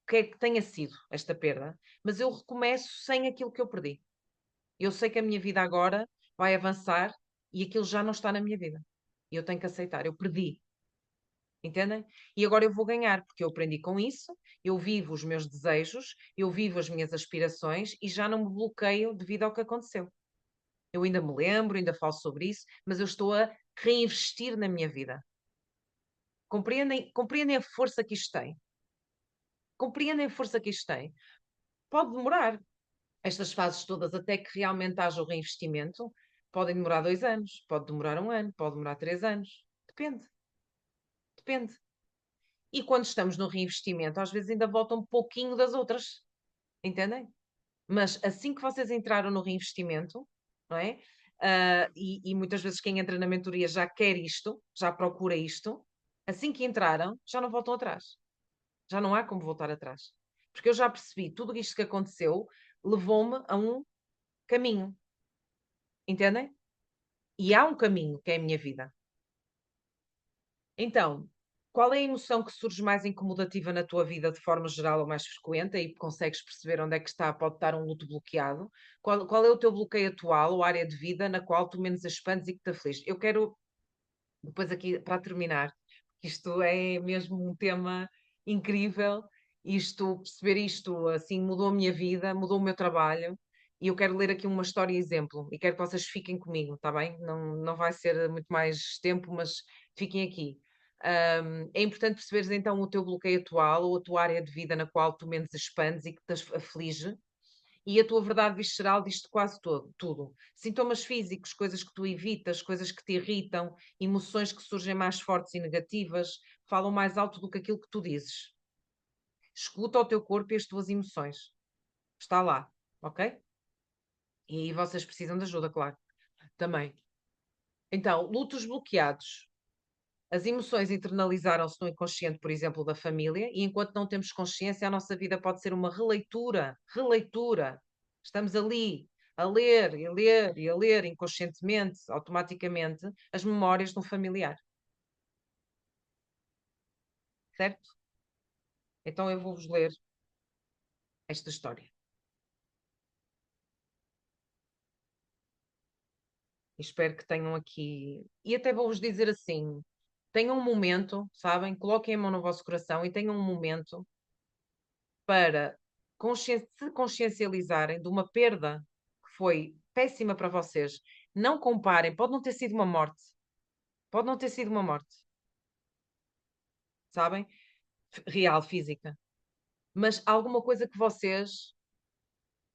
que é que tenha sido esta perda, mas eu recomeço sem aquilo que eu perdi. Eu sei que a minha vida agora vai avançar e aquilo já não está na minha vida. E eu tenho que aceitar. Eu perdi, entendem? E agora eu vou ganhar, porque eu aprendi com isso, eu vivo os meus desejos, eu vivo as minhas aspirações e já não me bloqueio devido ao que aconteceu. Eu ainda me lembro, ainda falo sobre isso, mas eu estou a reinvestir na minha vida. Compreendem a força que isto tem? Compreendem a força que isto tem? Pode demorar estas fases todas até que realmente haja o reinvestimento. Podem demorar 2 anos, pode demorar 1 ano, pode demorar 3 anos. Depende, depende. E quando estamos no reinvestimento, às vezes ainda volta um pouquinho das outras, entendem? Mas assim que vocês entraram no reinvestimento, não é? E muitas vezes quem entra na mentoria já quer isto, já procura isto. Assim que entraram, já não voltam atrás. Já não há como voltar atrás. Porque eu já percebi, tudo isto que aconteceu levou-me a um caminho. Entendem? E há um caminho que é a minha vida. Então, qual é a emoção que surge mais incomodativa na tua vida de forma geral ou mais frequente? Aí consegues perceber onde é que está, pode estar um luto bloqueado. Qual é o teu bloqueio atual ou área de vida na qual tu menos expandes e que te aflige? Eu quero, depois aqui, para terminar, isto é mesmo um tema incrível, perceber isto, assim, mudou a minha vida, mudou o meu trabalho, e eu quero ler aqui uma história exemplo, e quero que vocês fiquem comigo, está bem? Não vai ser muito mais tempo, mas fiquem aqui. É importante perceberes então o teu bloqueio atual ou a tua área de vida na qual tu menos expandes e que te aflige, e a tua verdade visceral diz-te quase tudo. Sintomas físicos, coisas que tu evitas, coisas que te irritam, emoções que surgem mais fortes e negativas, falam mais alto do que aquilo que tu dizes. Escuta o teu corpo e as tuas emoções. Está lá, ok? E aí vocês precisam de ajuda, claro. Também. Então, lutos bloqueados. As emoções internalizaram-se no inconsciente, por exemplo, da família, e enquanto não temos consciência, a nossa vida pode ser uma releitura. Releitura. Estamos ali a ler e a ler e a ler inconscientemente, automaticamente, as memórias de um familiar. Certo? Então eu vou-vos ler esta história. E espero que tenham aqui. E até vou-vos dizer assim: tenham um momento, sabem? Coloquem a mão no vosso coração e tenham um momento para se consciencializarem de uma perda que foi péssima para vocês. Não comparem, pode não ter sido uma morte, pode não ter sido uma morte, sabem? Real, física. Mas alguma coisa que vocês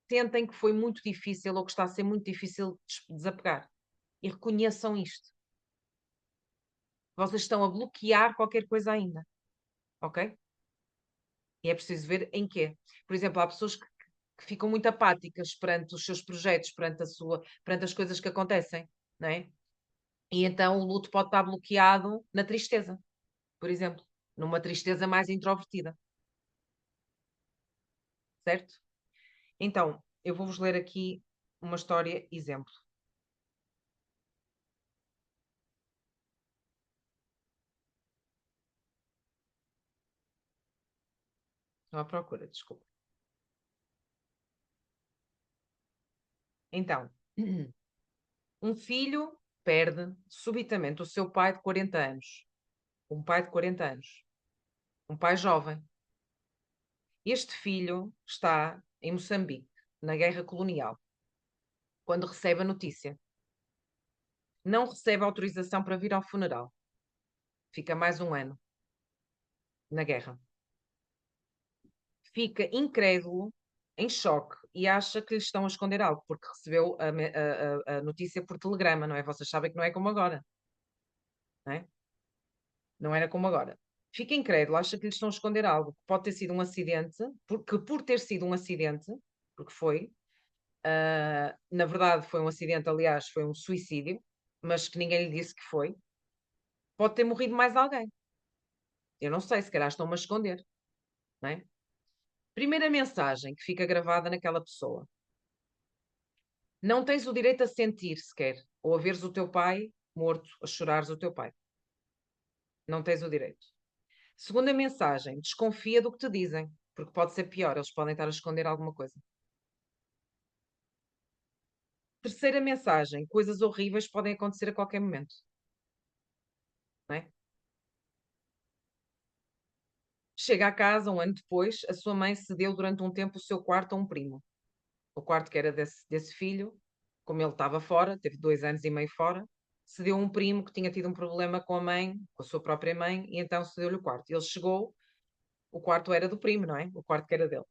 tentem que foi muito difícil ou que está a ser muito difícil desapegar. E reconheçam isto. Vocês estão a bloquear qualquer coisa ainda, ok? E é preciso ver em quê. Por exemplo, há pessoas que ficam muito apáticas perante os seus projetos, perante as coisas que acontecem, não é? E então o luto pode estar bloqueado na tristeza, por exemplo, numa tristeza mais introvertida, certo? Então, eu vou-vos ler aqui uma história exemplo. Estou à procura, desculpa. Então, um filho perde subitamente o seu pai de 40 anos. Um pai de 40 anos. Um pai jovem. Este filho está em Moçambique, na guerra colonial, quando recebe a notícia. Não recebe autorização para vir ao funeral. Fica mais um ano na guerra. Fica incrédulo, em choque, e acha que lhe estão a esconder algo, porque recebeu a notícia por telegrama, não é? Vocês sabem que não é como agora, não é? Não era como agora. Fica incrédulo, acha que lhe estão a esconder algo, que pode ter sido um acidente, porque por ter sido um acidente, porque foi, na verdade foi um acidente, aliás, foi um suicídio, mas que ninguém lhe disse que foi, pode ter morrido mais alguém. Eu não sei, se calhar estão-me a esconder, não é? Primeira mensagem que fica gravada naquela pessoa. Não tens o direito a sentir sequer, ou a veres o teu pai morto, a chorares o teu pai. Não tens o direito. Segunda mensagem, desconfia do que te dizem, porque pode ser pior, eles podem estar a esconder alguma coisa. Terceira mensagem, coisas horríveis podem acontecer a qualquer momento. Não é? Chega a casa, um ano depois, a sua mãe cedeu durante um tempo o seu quarto a um primo. O quarto que era desse filho, como ele estava fora, teve 2 anos e meio fora, cedeu um primo que tinha tido um problema com a mãe, com a sua própria mãe, e então cedeu-lhe o quarto. Ele chegou, o quarto era do primo, não é? O quarto que era dele.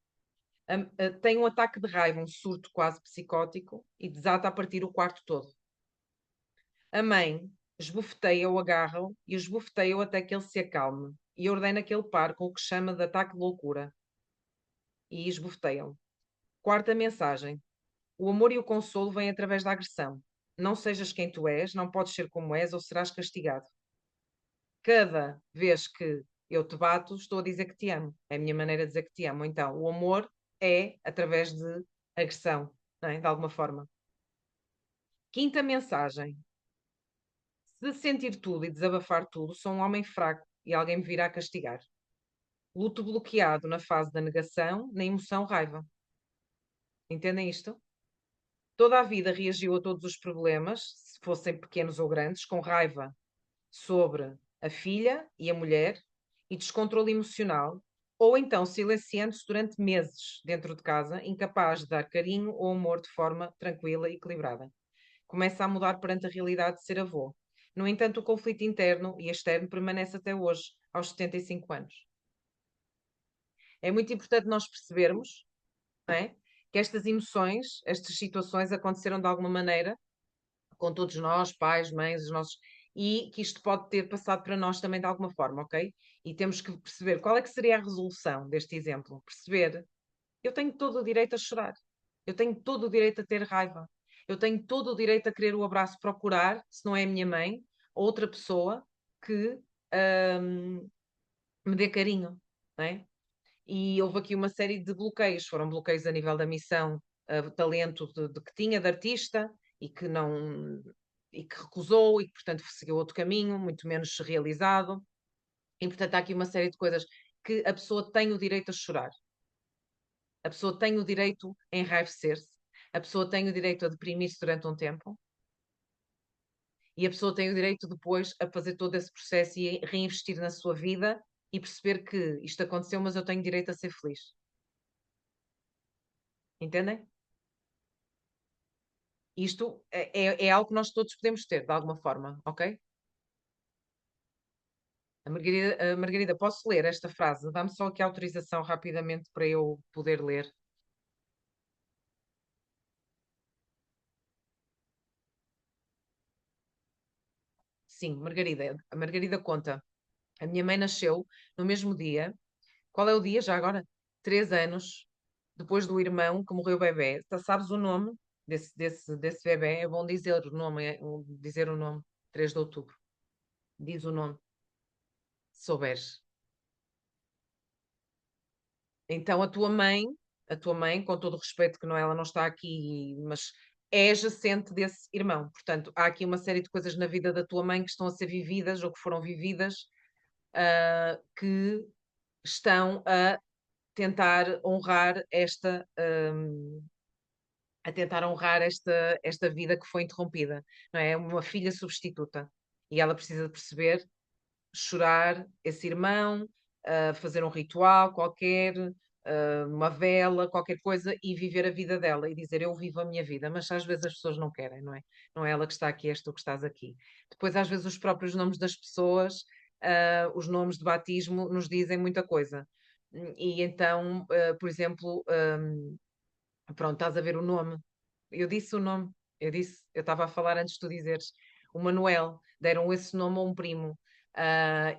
Tem um ataque de raiva, um surto quase psicótico, e desata a partir o quarto todo. A mãe esbofeteia-o, agarra-o e esbofeteia-o até que ele se acalme e ordena que ele pare com o que chama de ataque de loucura e esbofeteia-o. Quarta mensagem. O amor e o consolo vêm através da agressão. Não sejas quem tu és, não podes ser como és ou serás castigado. Cada vez que eu te bato, estou a dizer que te amo. É a minha maneira de dizer que te amo. Então, o amor é através de agressão, não é? De alguma forma. Quinta mensagem. Se sentir tudo e desabafar tudo, sou um homem fraco e alguém me virá castigar. Luto bloqueado na fase da negação, na emoção raiva. Entendem isto? Toda a vida reagiu a todos os problemas, se fossem pequenos ou grandes, com raiva sobre a filha e a mulher e descontrole emocional, ou então silenciando-se durante meses dentro de casa, incapaz de dar carinho ou amor de forma tranquila e equilibrada. Começa a mudar perante a realidade de ser avô. No entanto, o conflito interno e externo permanece até hoje, aos 75 anos. É muito importante nós percebermos, não é? que estas emoções, estas situações aconteceram de alguma maneira com todos nós, pais, mães, os nossos, e que isto pode ter passado para nós também de alguma forma, ok? E temos que perceber qual é que seria a resolução deste exemplo. Perceber, eu tenho todo o direito a chorar, eu tenho todo o direito a ter raiva, eu tenho todo o direito a querer o abraço, procurar, se não é a minha mãe, outra pessoa que me dê carinho, não é? E houve aqui uma série de bloqueios, foram bloqueios a nível da missão, talento de que tinha de artista e que não e que recusou e que portanto seguiu outro caminho, muito menos realizado. E portanto há aqui uma série de coisas que a pessoa tem o direito a chorar, a pessoa tem o direito a enraivecer-se, a pessoa tem o direito a deprimir-se durante um tempo e a pessoa tem o direito depois a fazer todo esse processo e a reinvestir na sua vida e perceber que isto aconteceu, mas eu tenho direito a ser feliz. Entendem? Isto é algo que nós todos podemos ter, de alguma forma, ok? A Margarida, posso ler esta frase? Dá-me só aqui a autorização rapidamente para eu poder ler. Sim, Margarida. A Margarida conta. A minha mãe nasceu no mesmo dia. Qual é o dia já agora? 3 anos depois do irmão que morreu bebê. Sabes o nome desse bebê? É bom dizer o nome, dizer o nome. 3 de outubro. Diz o nome, se souberes. Então a tua mãe, com todo o respeito que não, ela não está aqui, mas é adjacente desse irmão. Portanto, há aqui uma série de coisas na vida da tua mãe que estão a ser vividas ou que foram vividas, que estão tentar honrar esta, a tentar honrar esta vida que foi interrompida, não é? Uma filha substituta. E ela precisa de perceber, chorar esse irmão, fazer um ritual qualquer, uma vela, qualquer coisa, e viver a vida dela e dizer eu vivo a minha vida, mas às vezes as pessoas não querem, não é? Não é ela que está aqui, és tu que estás aqui. Depois, às vezes, os próprios nomes das pessoas, os nomes de batismo, nos dizem muita coisa. E então, por exemplo, pronto, estás a ver o nome. Eu disse o nome, eu estava a falar antes de tu dizeres. O Manuel, deram esse nome a um primo.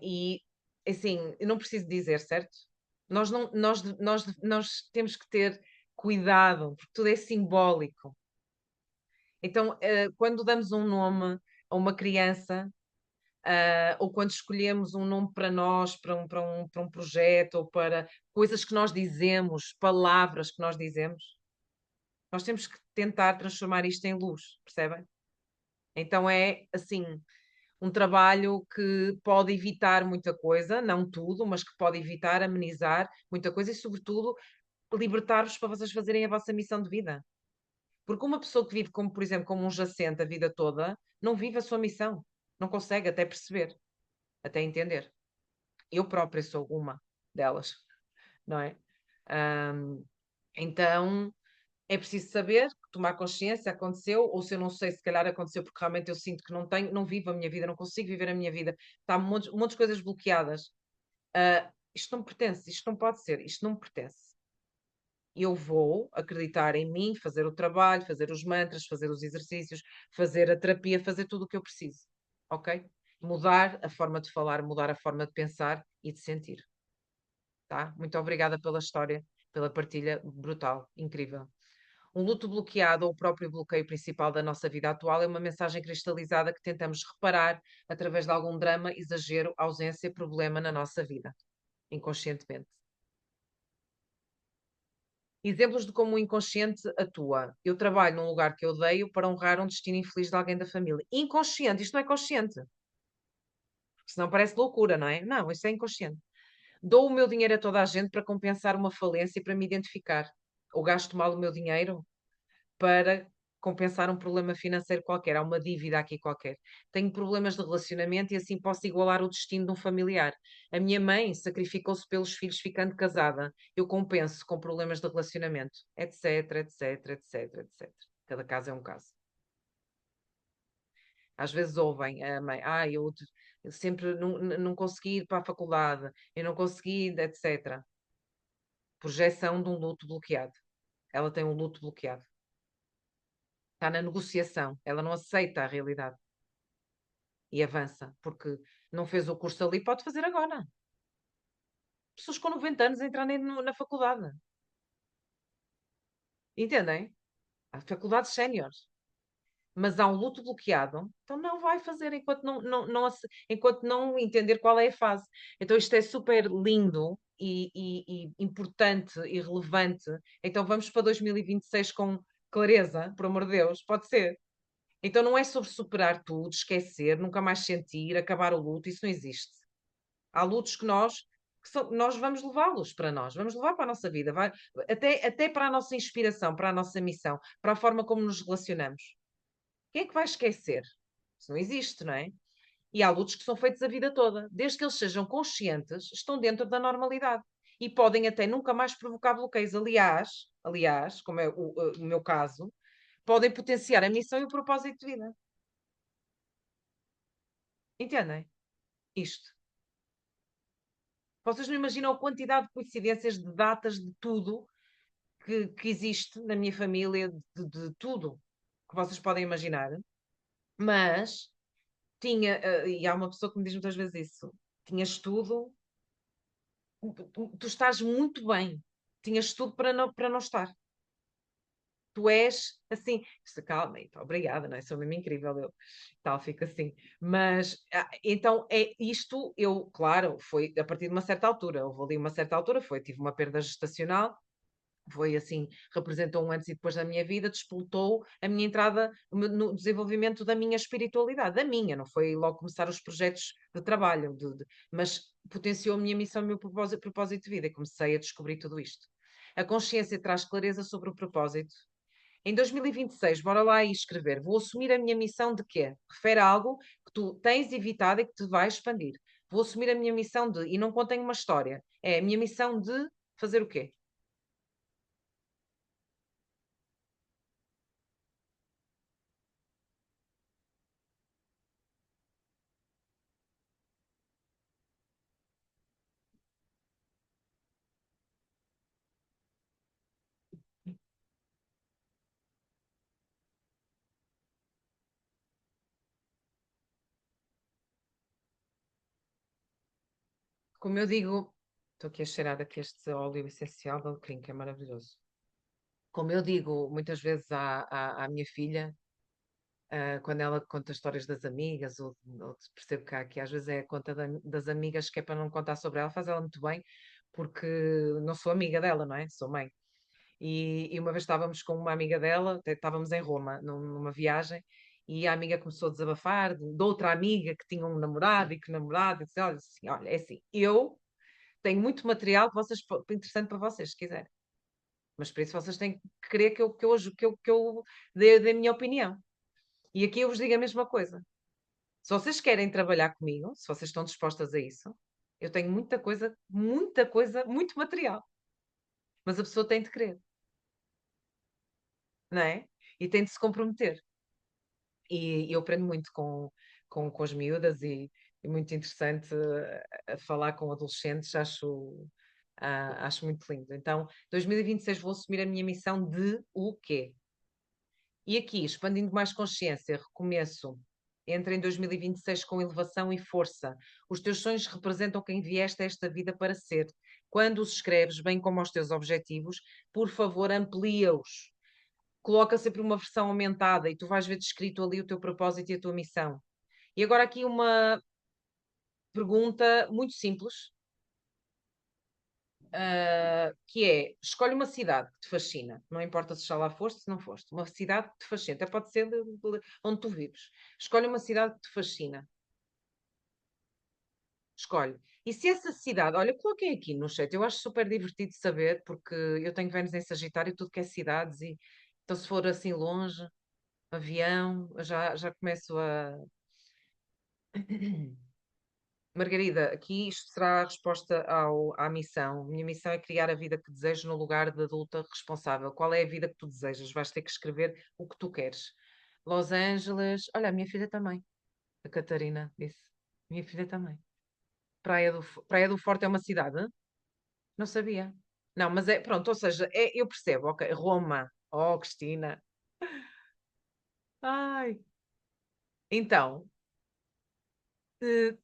E assim, eu não preciso dizer, certo? Nós temos que ter cuidado, porque tudo é simbólico. Então, quando damos um nome a uma criança, ou quando escolhemos um nome para nós, para um projeto, ou para coisas que nós dizemos, palavras que nós dizemos, nós temos que tentar transformar isto em luz, percebem? Então é assim, um trabalho que pode evitar muita coisa, não tudo, mas que pode evitar, amenizar muita coisa e, sobretudo, libertar-vos para vocês fazerem a vossa missão de vida. Porque uma pessoa que vive como, por exemplo, como um jacente a vida toda, não vive a sua missão. Não consegue até perceber, até entender. Eu própria sou uma delas, não é? Ahm, então, é preciso saber, tomar consciência, aconteceu, ou se eu não sei, se calhar aconteceu porque realmente eu sinto que não tenho, não vivo a minha vida, não consigo viver a minha vida, está um monte de coisas bloqueadas. Isto não me pertence, isto não pode ser, isto não me pertence. Eu vou acreditar em mim, fazer o trabalho, fazer os mantras, fazer os exercícios, fazer a terapia, fazer tudo o que eu preciso, ok? Mudar a forma de falar, mudar a forma de pensar e de sentir, tá? Muito obrigada pela história, pela partilha brutal, incrível. Um luto bloqueado ou o próprio bloqueio principal da nossa vida atual é uma mensagem cristalizada que tentamos reparar através de algum drama, exagero, ausência, problema na nossa vida, inconscientemente. Exemplos de como o inconsciente atua. Eu trabalho num lugar que eu odeio para honrar um destino infeliz de alguém da família. Inconsciente, isto não é consciente. Porque senão parece loucura, não é? Não, isso é inconsciente. Dou o meu dinheiro a toda a gente para compensar uma falência e para me identificar. Ou gasto mal o meu dinheiro para compensar um problema financeiro qualquer, há uma dívida aqui qualquer. Tenho problemas de relacionamento e assim posso igualar o destino de um familiar. A minha mãe sacrificou-se pelos filhos ficando casada. Eu compenso com problemas de relacionamento, etc, etc, etc, etc. Cada caso é um caso. Às vezes ouvem a mãe, eu sempre não consegui ir para a faculdade, eu não consegui, etc. Projeção de um luto bloqueado. ela tem um luto bloqueado. Está na negociação, ela não aceita a realidade e avança, porque não fez o curso ali, pode fazer agora. Pessoas com 90 anos a entrarem na faculdade. Entendem? Há faculdades séniores. Mas há um luto bloqueado, então não vai fazer enquanto não entender qual é a fase. Então isto é super lindo e importante e relevante. Então vamos para 2026 com clareza, por amor de Deus, pode ser. Então não é sobre superar tudo, esquecer, nunca mais sentir, acabar o luto, isso não existe. Há lutos que nós vamos levá-los para nós, vamos levar para a nossa vida, até para a nossa inspiração, para a nossa missão, para a forma como nos relacionamos. Quem é que vai esquecer? Isso não existe, não é? E há lutos que são feitos a vida toda. Desde que eles sejam conscientes, estão dentro da normalidade. E podem até nunca mais provocar bloqueios. Aliás, como é o meu caso, podem potenciar a missão e o propósito de vida. Entendem? Isto. Vocês não imaginam a quantidade de coincidências, de datas, de tudo que existe na minha família, de tudo que vocês podem imaginar. Mas e há uma pessoa que me diz muitas vezes isso, tinhas tudo, tu estás muito bem, tinhas tudo para não estar. Tu és assim, calma, então, obrigada, não é? Sou mesmo incrível, eu tal, fico assim. Mas então é isto, eu, claro, foi a partir de uma certa altura, houve ali uma certa altura, tive uma perda gestacional, foi assim, representou um antes e depois da minha vida, despoltou a minha entrada no desenvolvimento da minha espiritualidade, da minha, não foi logo começar os projetos de trabalho, mas potenciou a minha missão, o meu propósito de vida, e comecei a descobrir tudo isto. A consciência traz clareza sobre o propósito. Em 2026, bora lá e escrever. Vou assumir a minha missão de quê? Refere a algo que tu tens evitado e que te vai expandir. Vou assumir a minha missão de, e não contem uma história, é a minha missão de fazer o quê? Como eu digo, estou aqui a cheirar aqui este óleo essencial de alecrim, que é maravilhoso. Como eu digo muitas vezes à minha filha, quando ela conta histórias das amigas, ou percebo que às vezes é a conta das amigas que é para não contar sobre ela, faz ela muito bem, porque não sou amiga dela, não é? Sou mãe. E uma vez estávamos com uma amiga dela, até estávamos em Roma, numa viagem, e a amiga começou a desabafar de outra amiga que tinha um namorado e que namorado, e disse, olha, assim, olha, é assim, eu tenho muito material interessante para vocês, se quiserem. Mas para isso vocês têm que querer que eu dê a minha opinião. E aqui eu vos digo a mesma coisa. Se vocês querem trabalhar comigo, se vocês estão dispostas a isso, eu tenho muita coisa, muito material. Mas a pessoa tem de querer, não é? E tem de se comprometer. E eu aprendo muito com as miúdas e é muito interessante a falar com adolescentes, acho muito lindo. Então, 2026 vou assumir a minha missão de o quê? E aqui, expandindo mais consciência, recomeço. Entra em 2026 com elevação e força. Os teus sonhos representam quem vieste a esta vida para ser. Quando os escreves, bem como os teus objetivos, por favor, amplia-os. Coloca sempre uma versão aumentada e tu vais ver descrito ali o teu propósito e a tua missão. E agora aqui uma pergunta muito simples, que é, escolhe uma cidade que te fascina, não importa se já lá foste, se não foste, uma cidade que te fascina, até pode ser onde tu vives. Escolhe uma cidade que te fascina, escolhe. E se essa cidade, olha, coloquei aqui no chat, eu acho super divertido saber, porque eu tenho Vênus em Sagitário, tudo que é cidades, e então se for assim longe, avião, já começo a Margarida, aqui isto será a resposta à missão. Minha missão é criar a vida que desejo no lugar de adulta responsável. Qual é a vida que tu desejas? Vais ter que escrever o que tu queres. Los Angeles, olha, a minha filha também. A Catarina disse. Minha filha também. Praia do Forte é uma cidade? Hã? Não sabia. Não, mas é, pronto, ou seja, eu percebo, ok, Roma, oh, Cristina. Ai. Então,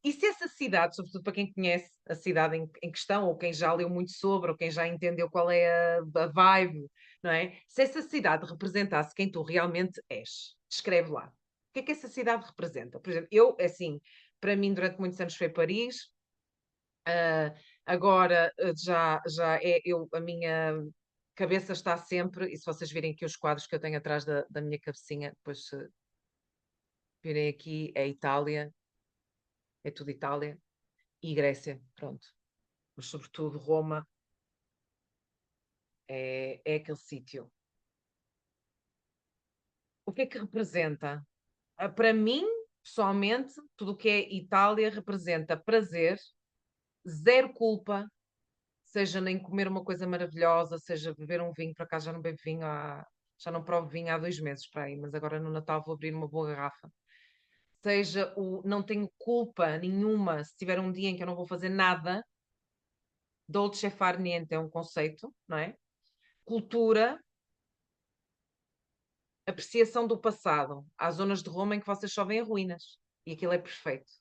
e se essa cidade, sobretudo para quem conhece a cidade em questão, ou quem já leu muito sobre, ou quem já entendeu qual é a vibe, não é? Se essa cidade representasse quem tu realmente és, descreve lá. O que é que essa cidade representa? Por exemplo, eu, assim, para mim, durante muitos anos foi Paris, agora já é, a minha cabeça está sempre, e se vocês virem aqui os quadros que eu tenho atrás da minha cabecinha, depois se virem aqui, é Itália, é tudo Itália, e Grécia, pronto. Mas sobretudo Roma é aquele sítio. O que é que representa? Para mim, pessoalmente, tudo o que é Itália representa prazer, zero culpa, seja nem comer uma coisa maravilhosa, seja beber um vinho, por acaso já não bebo vinho já não provo vinho há 2 meses para aí, mas agora no Natal vou abrir uma boa garrafa. Seja não tenho culpa nenhuma se tiver um dia em que eu não vou fazer nada, dolce far niente é um conceito, não é? Cultura, apreciação do passado. Há zonas de Roma em que vocês só veem ruínas e aquilo é perfeito.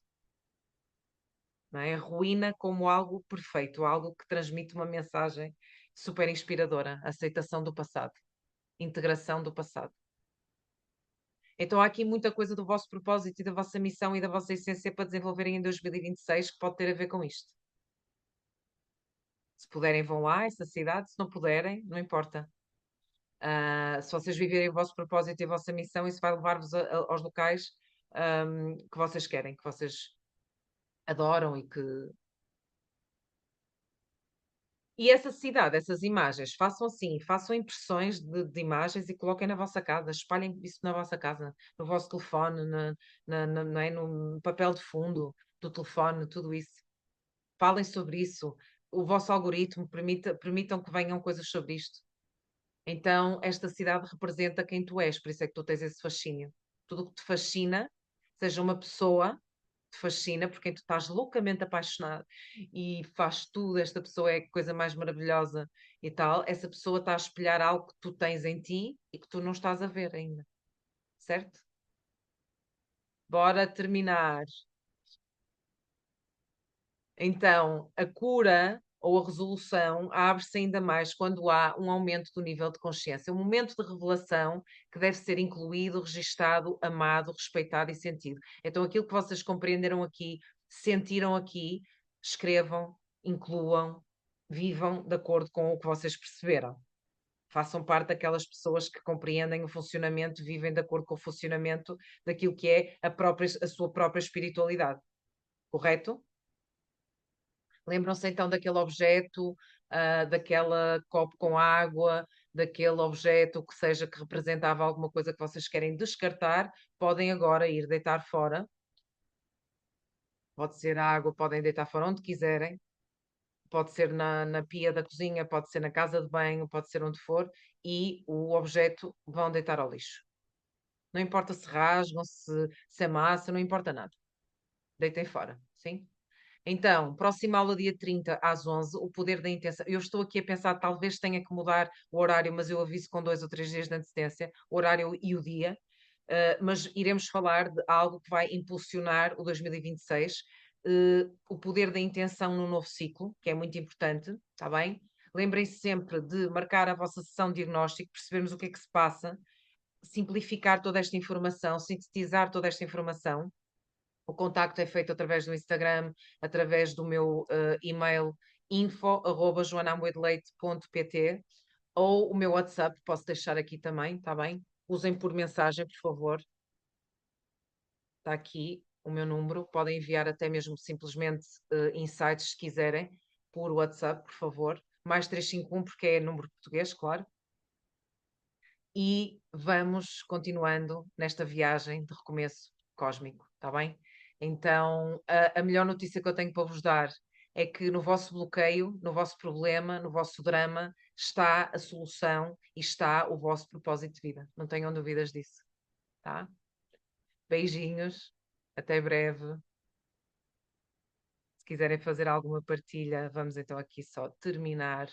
Não é? A ruína como algo perfeito, algo que transmite uma mensagem super inspiradora, aceitação do passado, integração do passado. Então há aqui muita coisa do vosso propósito e da vossa missão e da vossa essência para desenvolverem em 2026 que pode ter a ver com isto. Se puderem, vão lá, essa cidade, se não puderem, não importa. Se vocês viverem o vosso propósito e a vossa missão, isso vai levar-vos aos locais que vocês querem, que vocês adoram e que. E essa cidade, essas imagens, façam assim, façam impressões de imagens e coloquem na vossa casa, espalhem isso na vossa casa, no vosso telefone, não é? No papel de fundo do telefone, tudo isso. Falem sobre isso. O vosso algoritmo permitam que venham coisas sobre isto. Então, esta cidade representa quem tu és, por isso é que tu tens esse fascínio. Tudo o que te fascina, seja uma pessoa, te fascina porque tu estás loucamente apaixonado e faz tudo, esta pessoa é a coisa mais maravilhosa e tal, essa pessoa está a espelhar algo que tu tens em ti e que tu não estás a ver ainda, certo? Bora terminar. Então, a cura ou a resolução abre-se ainda mais quando há um aumento do nível de consciência, um momento de revelação que deve ser incluído, registado, amado, respeitado e sentido. Então, aquilo que vocês compreenderam aqui, sentiram aqui, escrevam, incluam, vivam de acordo com o que vocês perceberam. Façam parte daquelas pessoas que compreendem o funcionamento, vivem de acordo com o funcionamento daquilo que é a sua própria espiritualidade. Correto? Lembram-se então daquele objeto, daquela copo com água, daquele objeto que seja que representava alguma coisa que vocês querem descartar, podem agora ir deitar fora. Pode ser água, podem deitar fora onde quiserem, pode ser na pia da cozinha, pode ser na casa de banho, pode ser onde for, e o objeto vão deitar ao lixo. Não importa se rasgam, se amassa, não importa nada. Deitem fora, sim? Então, próxima aula dia 30 às 11, o poder da intenção. Eu estou aqui a pensar, talvez tenha que mudar o horário, mas eu aviso com 2 ou 3 dias de antecedência, o horário e o dia. Mas iremos falar de algo que vai impulsionar o 2026, o poder da intenção no novo ciclo, que é muito importante, está bem? Lembrem-se sempre de marcar a vossa sessão de diagnóstico, percebermos o que é que se passa, simplificar toda esta informação, sintetizar toda esta informação. O contacto é feito através do Instagram, através do meu e-mail info@joanamoedeleite.pt ou o meu WhatsApp, posso deixar aqui também, está bem? Usem por mensagem, por favor. Está aqui o meu número. Podem enviar até mesmo simplesmente insights se quiserem, por WhatsApp, por favor. Mais 351 porque é número português, claro. E vamos continuando nesta viagem de recomeço cósmico, está bem? Então, a melhor notícia que eu tenho para vos dar é que no vosso bloqueio, no vosso problema, no vosso drama, está a solução e está o vosso propósito de vida. Não tenham dúvidas disso, tá? Beijinhos, até breve. Se quiserem fazer alguma partilha, vamos então aqui só terminar.